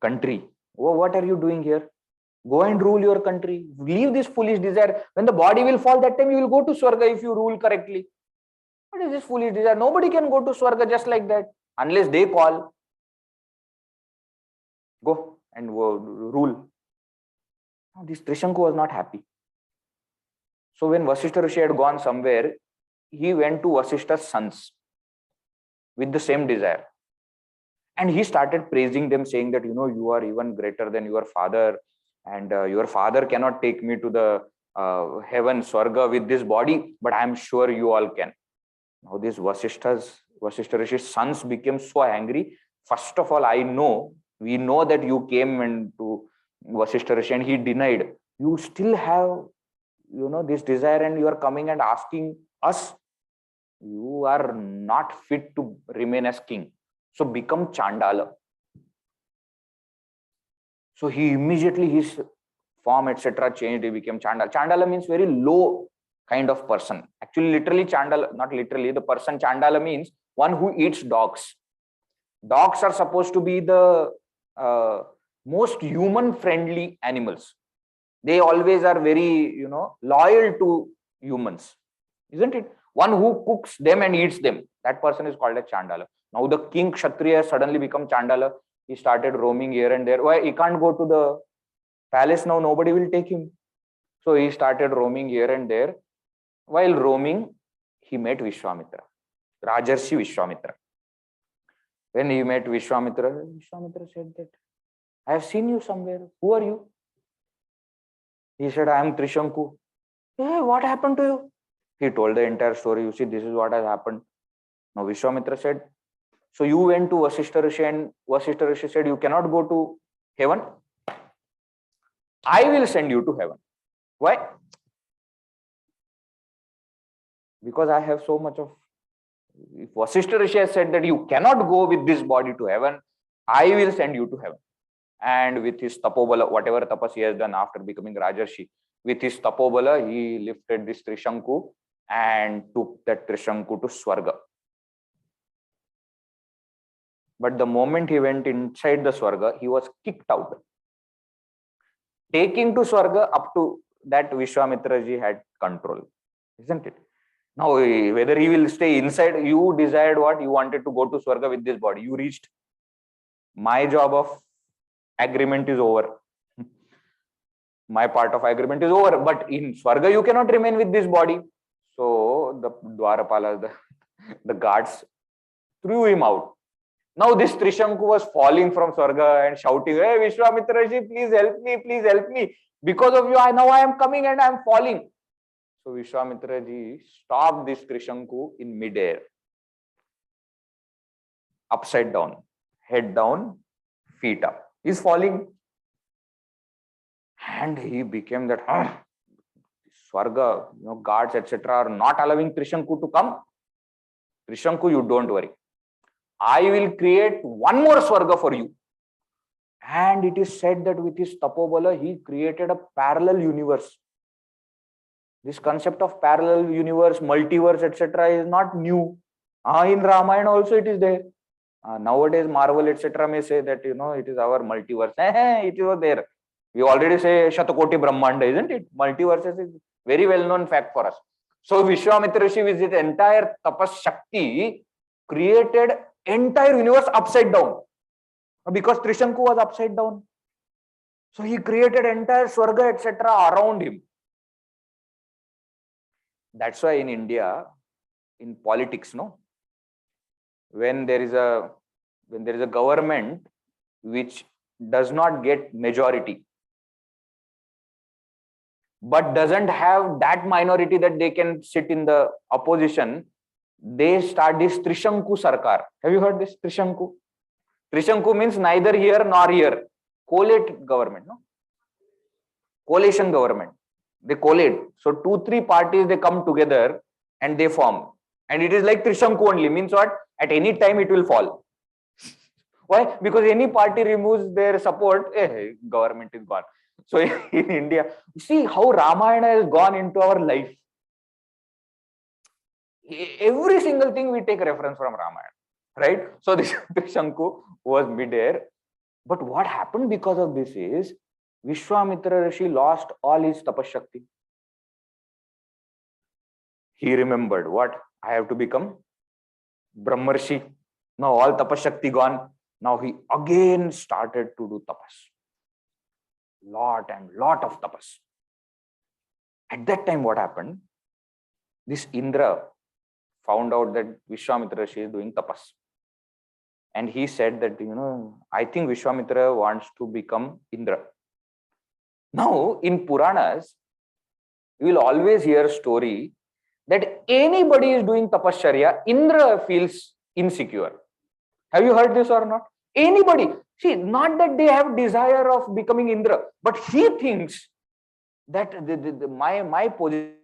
country. Oh, what are you doing here? Go and rule your country. Leave this foolish desire. When the body will fall, that time you will go to Swarga if you rule correctly. What is this foolish desire? Nobody can go to Swarga just like that unless they call. Go and rule. Now, this Trishanku was not happy. So when Vasishtha Rishi had gone somewhere, he went to Vasishtha's sons with the same desire. And he started praising them, saying that, you are even greater than your father, and your father cannot take me to the heaven, Swarga, with this body, but I am sure you all can. Now this Vasishtha Rishi's sons became so angry. First of all, we know that you came into Vasishtha Rishi and he denied. You still have, this desire and you are coming and asking us. You are not fit to remain as king. So become Chandala. So he immediately, his form, etc. changed. He became Chandala. Chandala means very low kind of person. Actually, literally Chandala, not literally, the person Chandala means one who eats dogs. Dogs are supposed to be the most human friendly animals. They always are very, loyal to humans, isn't it? One who cooks them and eats them, that person is called a Chandala. Now the king Kshatriya suddenly become Chandala. He started roaming here and there. Why? He can't go to the palace now, nobody will take him. So he started roaming here and there. While roaming, he met Vishwamitra, Rajarshi Vishwamitra. When he met Vishwamitra, Vishwamitra said that, I have seen you somewhere. Who are you? He said, I am Trishanku. Hey, what happened to you? He told the entire story. You see, this is what has happened. Now Vishwamitra said, so you went to Vasishtha Rishi and Vasishtha Rishi said, you cannot go to heaven. I will send you to heaven. Why? Because I have so much of, if Vasishtha Rishi has said that you cannot go with this body to heaven, I will send you to heaven. And with his tapobala, whatever tapas he has done after becoming Rajarshi, with his tapobala, he lifted this Trishanku and took that Trishanku to Swarga. But the moment he went inside the Swarga, he was kicked out. Taking to Swarga, up to that Vishwamitra ji had control, isn't it? Now, whether he will stay inside, you desired what? You wanted to go to Swarga with this body. You reached. My job of agreement is over. My part of agreement is over. But in Swarga, you cannot remain with this body. So the Dwarapalas, the guards threw him out. Now this Trishanku was falling from Swarga and shouting, hey Vishwamitra ji, please help me, please help me. Because of you, now I am coming and I am falling. So Vishwamitra ji stopped this Trishanku in midair. Upside down, head down, feet up. He's falling. And he became that, Swarga, guards, etc. are not allowing Trishanku to come. Trishanku, you don't worry. I will create one more Swarga for you. And it is said that with his Tapobala, he created a parallel universe. This concept of parallel universe, multiverse, etc. is not new. In Ramayana also it is there. Nowadays, Marvel, etc. may say that, it is our multiverse. It is there. We already say Shatakoti Brahmanda, isn't it? Multiverses is very well-known fact for us. So Vishwamitra Rishi with his entire tapas shakti created entire universe upside down. Because Trishanku was upside down. So he created entire Swarga, etc. around him. That's why in India, in politics, when there is a government which does not get majority, but doesn't have that minority that they can sit in the opposition, they start this Trishanku Sarkar. Have you heard this Trishanku? Trishanku means neither here nor here. Collate government, coalition government. They collate. So 2-3 parties, they come together and they form. And it is like Trishanku only. Means what? At any time it will fall. Why? Because any party removes their support, government is gone. So in India, see how Ramayana has gone into our life. Every single thing we take reference from Ramayana, right? So this Trishanku was midair. But what happened because of this is, Vishwamitra Rishi lost all his tapashakti. He remembered what? I have to become Brahmarshi. Now all tapashakti gone. Now he again started to do tapas. Lot of tapas. At that time, what happened? This Indra found out that Vishwamitra Rishi is doing tapas. And he said that, I think Vishwamitra wants to become Indra. Now, in Puranas, you will always hear a story that anybody is doing tapasya, Indra feels insecure. Have you heard this or not? Anybody. See, not that they have desire of becoming Indra, but he thinks that my position.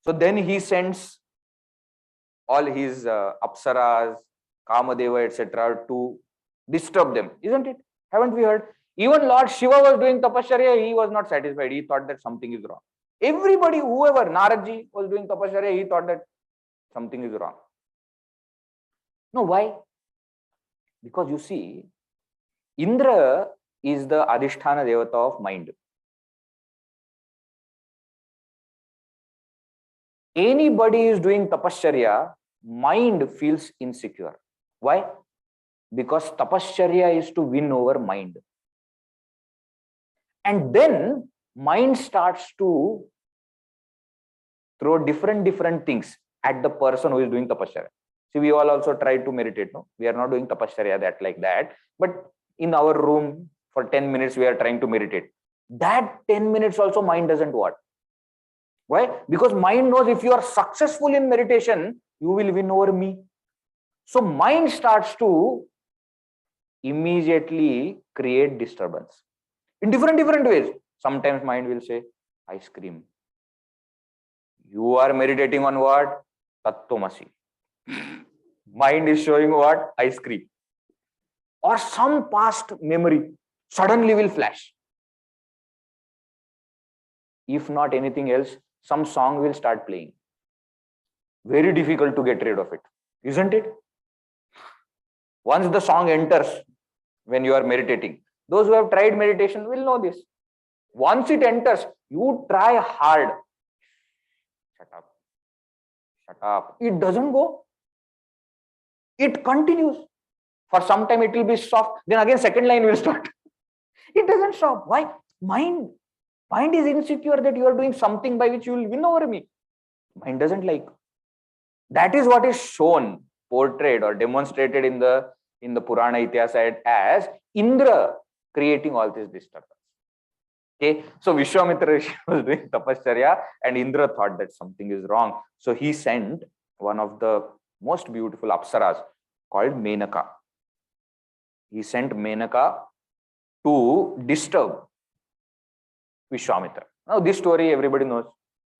So then he sends all his apsaras, Kamadeva, etc. to disturb them, isn't it? Haven't we heard? Even Lord Shiva was doing tapasya, he was not satisfied. He thought that something is wrong. Everybody, whoever, Naradji was doing tapasya, he thought that something is wrong. No, why? Because you see, Indra is the Adhisthana Devata of mind. Anybody is doing tapasya, mind feels insecure. Why? Because tapasya is to win over mind. And then mind starts to throw different things at the person who is doing tapasya. See, we all also try to meditate. No, we are not doing tapasya that like that. But in our room for 10 minutes, we are trying to meditate. That 10 minutes also mind doesn't want. Why? Because mind knows if you are successful in meditation, you will win over me. So mind starts to immediately create disturbance in different ways. Sometimes mind will say, ice cream. You are meditating on what? Tattvamasi. Mind is showing what? Ice cream. Or some past memory suddenly will flash. If not anything else, some song will start playing. Very difficult to get rid of it, isn't it? Once the song enters when you are meditating, those who have tried meditation will know this. Once it enters, you try hard. Shut up. Shut up. It doesn't go. It continues. For some time it will be soft. Then again second line will start. It doesn't stop. Why? Mind is insecure that you are doing something by which you will win over me. Mind doesn't like. That is what is shown, portrayed or demonstrated in the Purana Itihasa as Indra creating all this disturbance. Okay, so Vishwamitra Rishi was doing tapasya and Indra thought that something is wrong. So he sent one of the most beautiful apsaras called Menaka. He sent Menaka to disturb Vishwamitra. Now this story everybody knows,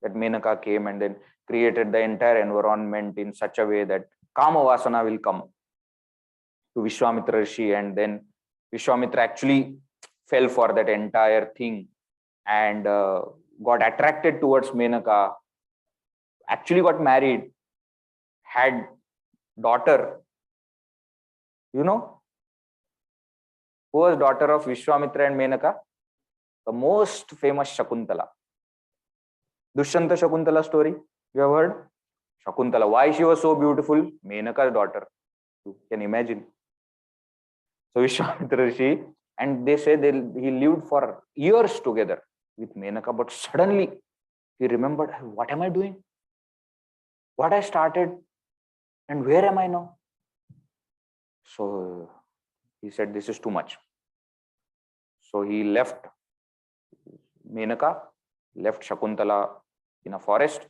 that Menaka came and then created the entire environment in such a way that Kama Vasana will come to Vishwamitra Rishi, and then Vishwamitra actually fell for that entire thing and got attracted towards Menaka, actually got married, had daughter. You know who was daughter of Vishwamitra and Menaka? The most famous Shakuntala. Dushyanta Shakuntala story, you have heard? Shakuntala, why she was so beautiful? Menaka's daughter. You can imagine. So Vishwamitra Rishi, and they say he lived for years together with Menaka, but suddenly he remembered, what am I doing? What I started and where am I now? So he said, this is too much. So he left Menaka, left Shakuntala in a forest.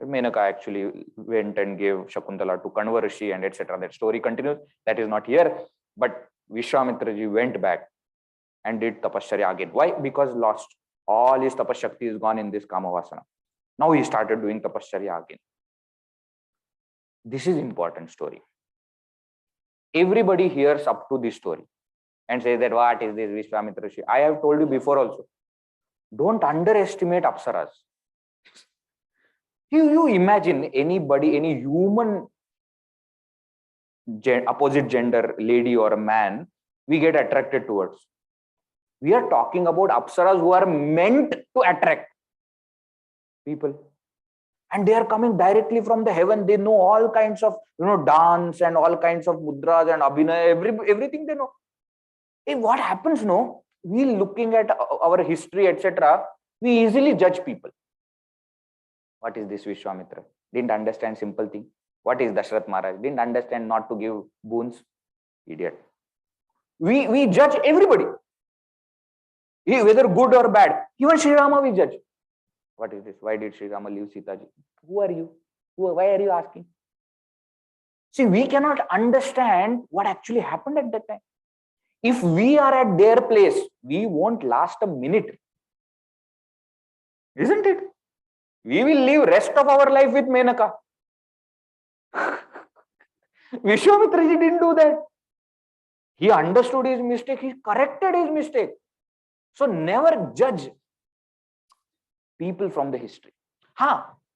Menaka actually went and gave Shakuntala to Kanva Rishi and etc. That story continues. That is not here. But Vishwamitra ji went back and did tapasya again. Why? Because lost. All his tapashakti is gone in this Kamavasana. Now he started doing tapasya again. This is important story. Everybody hears up to this story and says that what is this Vishwamitra Rishi? I have told you before also. Don't underestimate apsaras. You imagine anybody, any human opposite gender, lady or a man, we get attracted towards. We are talking about apsaras who are meant to attract people. And they are coming directly from the heaven. They know all kinds of, dance and all kinds of mudras and abhinaya, everything they know. Hey, what happens, no? We looking at our history, etc., we easily judge people. What is this Vishwamitra? Didn't understand simple thing. What is Dashrath Maharaj? Didn't understand not to give boons. Idiot. We judge everybody. Whether good or bad. Even Sri Rama we judge. What is this? Why did Sri Rama leave Sita ji? Who are you? Why are you asking? See, we cannot understand what actually happened at that time. If we are at their place, we won't last a minute. Isn't it? We will live rest of our life with Menaka. Vishwamitra ji didn't do that. He understood his mistake. He corrected his mistake. So never judge. people from the history.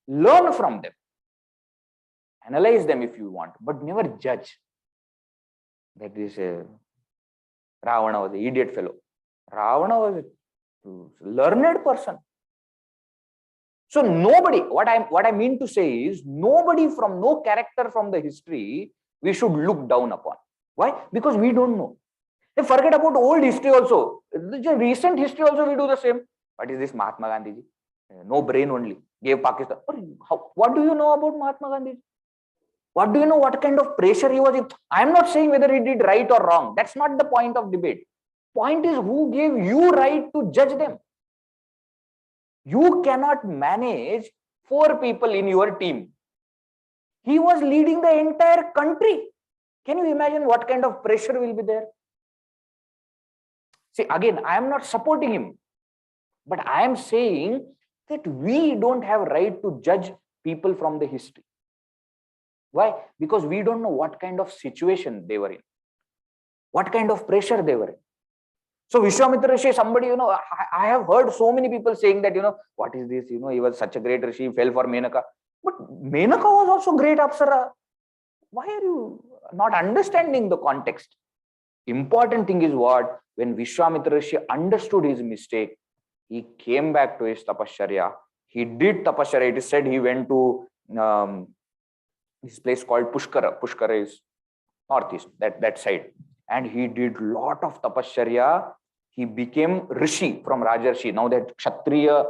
Learn from them. Analyze them if you want, but never judge. That this Ravana was an idiot fellow. Ravana was a learned person. So nobody, what I mean to say is, no character from the history we should look down upon. Why? Because we don't know. Forget about old history also. The recent history also we do the same. What is this Mahatma Gandhi ji? No brain only. Gave Pakistan. What do you know about Mahatma Gandhi ji? What do you know? What kind of pressure he was in? I am not saying whether he did right or wrong. That's not the point of debate. Point is, who gave you right to judge them? You cannot manage 4 people in your team. He was leading the entire country. Can you imagine what kind of pressure will be there? See, again, I am not supporting him, but I am saying that we don't have right to judge people from the history. Why? Because we don't know what kind of situation they were in, what kind of pressure they were in. So Vishwamitra Rishi, somebody, I have heard so many people saying that, what is this? He was such a great Rishi, fell for Menaka. But Menaka was also great Apsara. Why are you not understanding the context? Important thing is what? When Vishwamitra Rishi understood his mistake, he came back to his tapasya. He did tapasya. It is said he went to this place called Pushkara. Pushkara is northeast, that side. And he did lot of tapasya. He became Rishi from Rajarshi. Now that Kshatriya,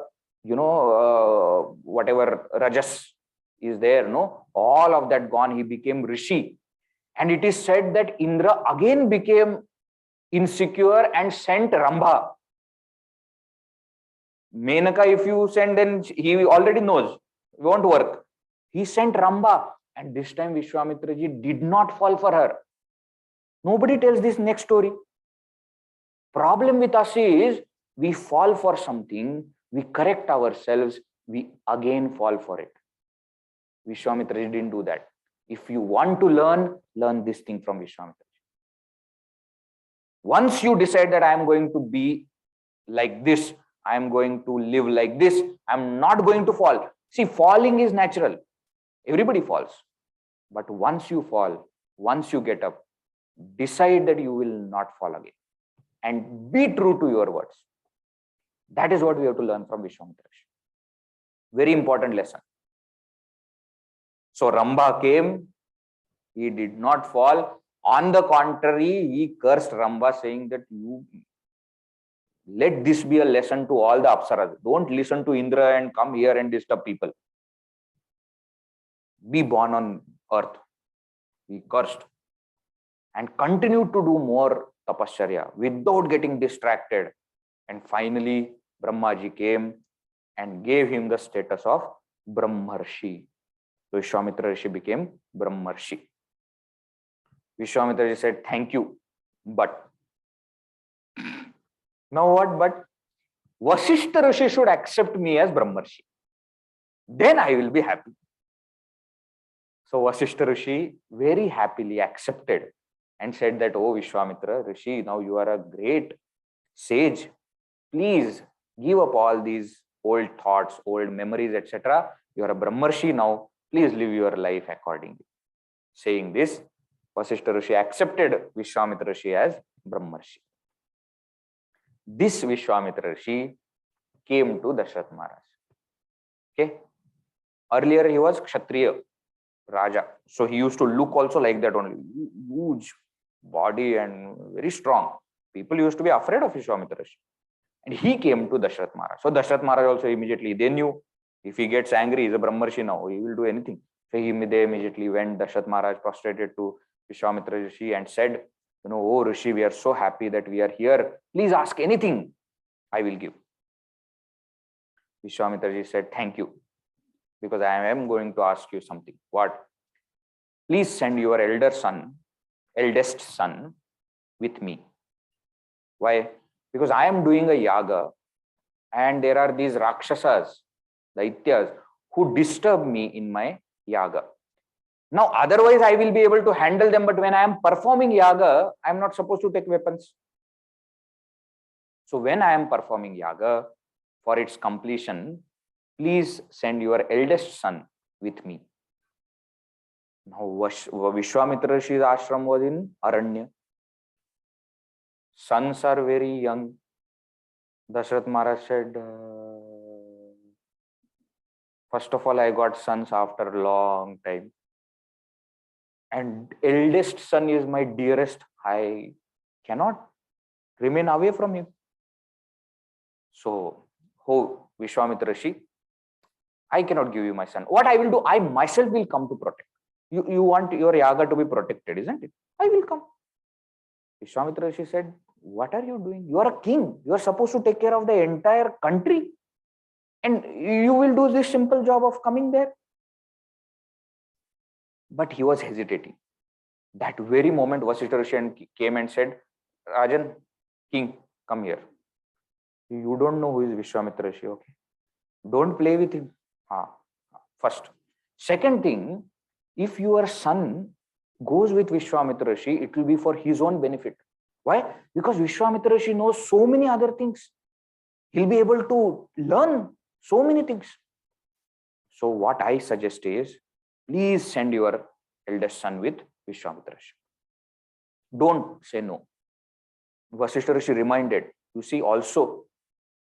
whatever Rajas is there, all of that gone, he became Rishi. And it is said that Indra again became insecure and sent Rambha. Menaka, if you send, then he already knows, it won't work. He sent Rambha, and this time Vishwamitra ji did not fall for her. Nobody tells this next story. Problem with us is, we fall for something, we correct ourselves, we again fall for it. Vishwamitra ji didn't do that. If you want to learn this thing from Vishwamitra ji. Once you decide that I am going to be like this, I am going to live like this, I am not going to fall. See, falling is natural. Everybody falls. But once you fall, once you get up, decide that you will not fall again. And be true to your words. That is what we have to learn from Vishwamitra. Very important lesson. So Rambha came, he did not fall. On the contrary, he cursed Rambha, saying that let this be a lesson to all the Apsaras. Don't listen to Indra and come here and disturb people. Be born on earth. He cursed. And continued to do more tapasya without getting distracted. And finally, Brahmaji came and gave him the status of Brahmarshi. So Vishwamitra Rishi became Brahmarshi. Vishwamitra Rishi said, thank you, but now what? But Vasishtha Rishi should accept me as Brahmarshi. Then I will be happy. So Vasishtha Rishi very happily accepted and said that, oh Vishwamitra Rishi, now you are a great sage. Please give up all these old thoughts, old memories, etc. You are a Brahmarshi now. Please live your life accordingly. Saying this, Vasishtha Rishi accepted Vishwamitra Rishi as Brahmarshi. This Vishwamitra Rishi came to Dashrath Maharaj. Okay. Earlier he was Kshatriya, Raja. So he used to look also like that only. Huge body and very strong. People used to be afraid of Vishwamitra Rishi. And he came to Dashrath Maharaj. So Dashrath Maharaj also immediately, they knew if he gets angry, he is a Brahmarshi now, he will do anything. So they immediately went, Dashrath Maharaj prostrated to Vishwamitra Rishi and said, oh Rishi, we are so happy that we are here. Please ask anything, I will give. Vishwamitra Rishi said, thank you, because I am going to ask you something. What? Please send your eldest son with me. Why? Because I am doing a yaga and there are these Rakshasas, Daityas, who disturb me in my yaga. Now, otherwise I will be able to handle them, but when I am performing yaga, I am not supposed to take weapons. So when I am performing yaga, for its completion, please send your eldest son with me. Now Vishwamitra Rishi's ashram was in Aranya. Sons are very young. Dashrath Maharaj said, first of all, I got sons after a long time. And eldest son is my dearest. I cannot remain away from him. So, Vishwamitra Rishi, I cannot give you my son. What I will do, I myself will come to protect. You want your yaga to be protected, isn't it? I will come. Vishwamitra Rishi said, what are you doing? You are a king. You are supposed to take care of the entire country. And you will do this simple job of coming there. But he was hesitating. That very moment, Vasishtha Rishi came and said, Rajan, king, come here. You don't know who is Vishwamitra Rishi, okay? Don't play with him. First. Second thing, if your son goes with Vishwamitra Rishi, it will be for his own benefit. Why? Because Vishwamitra Rishi knows so many other things. He'll be able to learn so many things. So what I suggest is, please send your eldest son with Vishwamitra Rishi. Don't say no. Vasishtha Rishi reminded, you see, also,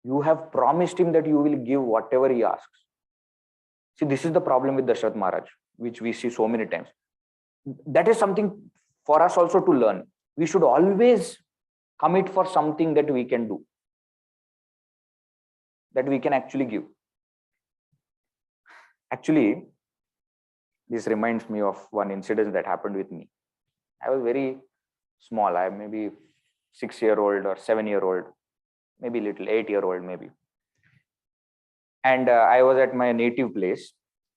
you have promised him that you will give whatever he asks. See, this is the problem with Dashrath Maharaj, which we see so many times. That is something for us also to learn. We should always commit for something that we can do, that we can actually give. Actually, this reminds me of one incident that happened with me. I was very small. I maybe 6-year-old or 7-year-old, maybe little 8-year-old maybe. And I was at my native place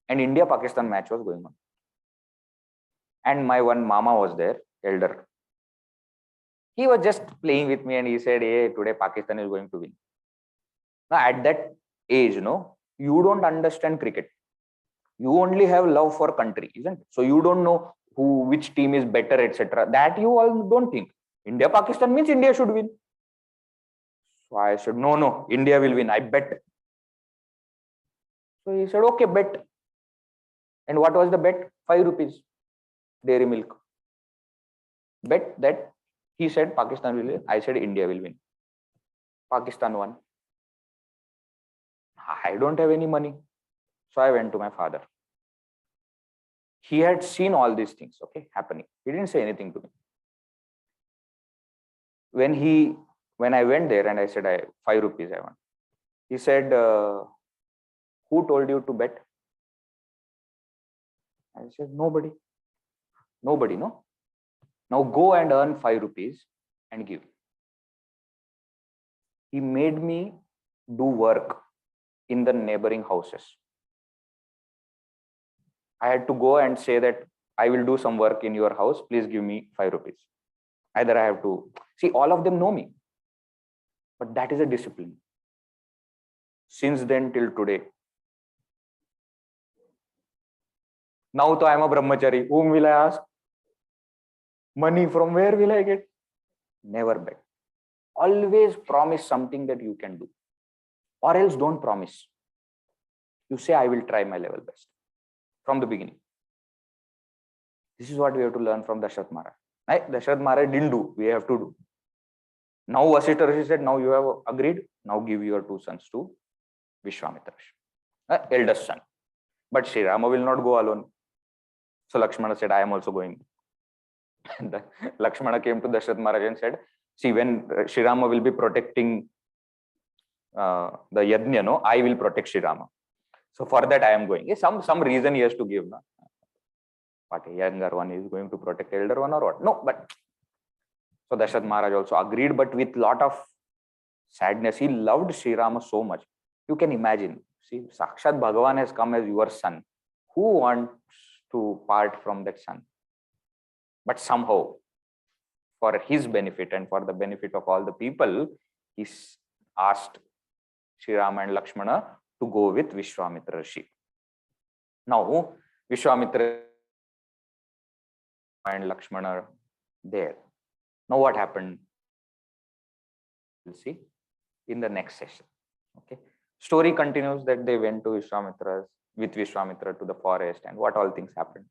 and India-Pakistan match was going on. And my one mama was there, elder. He was just playing with me and he said, hey, today Pakistan is going to win. Now at that age, you don't understand cricket. You only have love for country, isn't it? So you don't know which team is better, etc. That you all don't think. India-Pakistan means India should win. So I said, no, India will win. I bet. So he said, okay, bet. And what was the bet? 5 rupees. Dairy milk. Bet that he said Pakistan will win. I said India will win. Pakistan won. I don't have any money. So I went to my father. He had seen all these things, happening. He didn't say anything to me. When I went there and I said, 5 rupees I want. He said, who told you to bet? I said, nobody. Nobody, no? Now go and earn 5 rupees and give. He made me do work in the neighboring houses. I had to go and say that I will do some work in your house. Please give me 5 rupees. Either I have to see, all of them know me, but that is a discipline. Since then till today. Now I am a brahmachari. Whom will I ask? Money from where will I get? Never bet. Always promise something that you can do. Or else don't promise. You say, I will try my level best. From the beginning. This is what we have to learn from Dashrath Maharaj. Right? Dashrath Maharaj didn't do. We have to do. Now Vasishtha Rishi said, now you have agreed. Now give your 2 sons to Vishwamitra Rishi. Eldest son. But Sri Rama will not go alone. So Lakshmana said, I am also going. And Lakshmana came to Dashrath Maharaj and said, see, when Sri Rama will be protecting the yajna, I will protect Sri Rama. So for that I am going. Some reason he has to give. No? What, a younger one is going to protect elder one or what? No, but so Dashrath Maharaj also agreed, but with lot of sadness. He loved Sri Rama so much. You can imagine. See, Sakshat Bhagavan has come as your son. Who wants to part from that son? But somehow, for his benefit and for the benefit of all the people, he asked Sri Rama and Lakshmana to go with Vishwamitra Rishi. Now, Vishwamitra and Lakshmana are there. Now, what happened? We'll see in the next session. Okay. Story continues that they went to Vishwamitra to the forest, and what all things happened.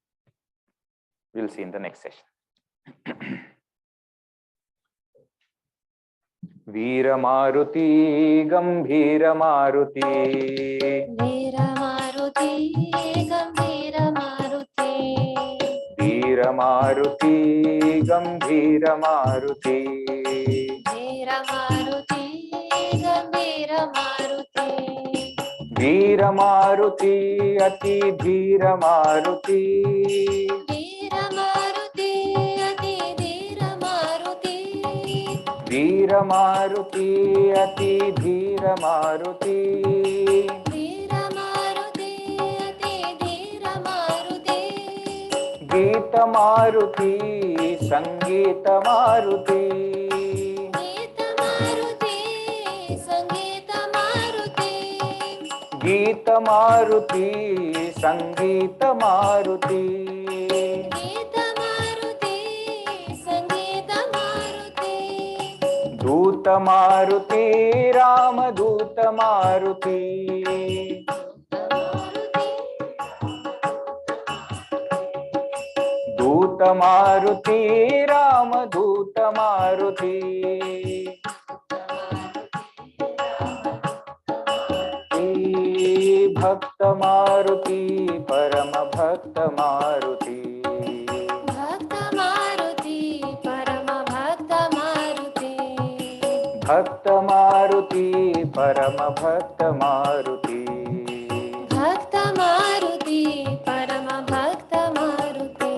We'll see in the next session. Veera Maruti, Gambhira Maruti. Veera Maruti, Gambhira Maruti. Veera Maruti, Gambhira Maruti. Veera Maruti, Gambhira Maruti. Veera Maruti, Ati Dhira Maruti. Veera Maruti, Ati Dhira Maruti. Veera Maruti, Ati Dhira Maruti. Veera Maruti, Ati Dhira Maruti. Geeta Maruti, Sangeeta Maruti. Geeta Maruti, Sangeeta Maruti. Geeta Maruti, Sangeeta Maruti. Geeta Maruti, Sangeeta Maruti. Duta Maruti, Rama Duta Maruti. Duta Maruti, Rama Duta Maruti. Bhakta Maruti, Parama Bhakta Maruti. Bhakta Maruti, Parama Bhakta Maruti. Bhakta Maruti, Parama Bhakta Maruti. Bhakta Maruti, Parama Bhakta Maruti.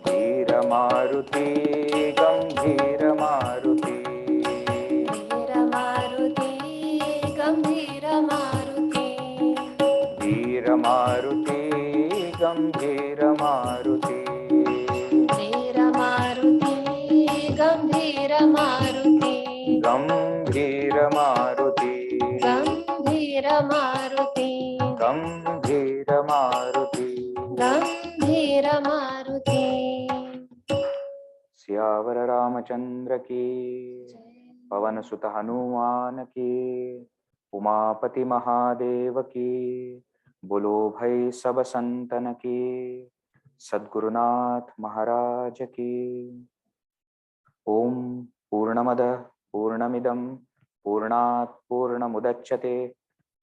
Veera Maruti, Gambhira Maruti. Veera Maruti, Gambhira Maruti. Veera Maruti, Gambhira Maruti. Veera Maruti, Gambhira Maruti. Gambhira Maruti. Gambhira Maruti. Gambhira Maruti. Gambhira Maruti. Siyavar Ramchandra की, पवन सुत हनुमान की, उमापति महादेव की, बोलो भाई सब संतन की, सद्गुरुनाथ महाराज की। ओम पूर्णमद पूर्णमिदं पूर्णात् पूर्णमुदच्यते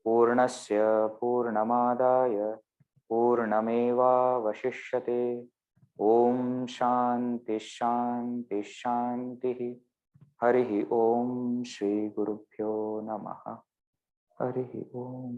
पूर्णस्य पूर्णमादाय पूर्णमेवावशिष्यते। ओम शांति शांति शांति। हरि ओम श्री गुरुभ्यो नमः। हरि ओम।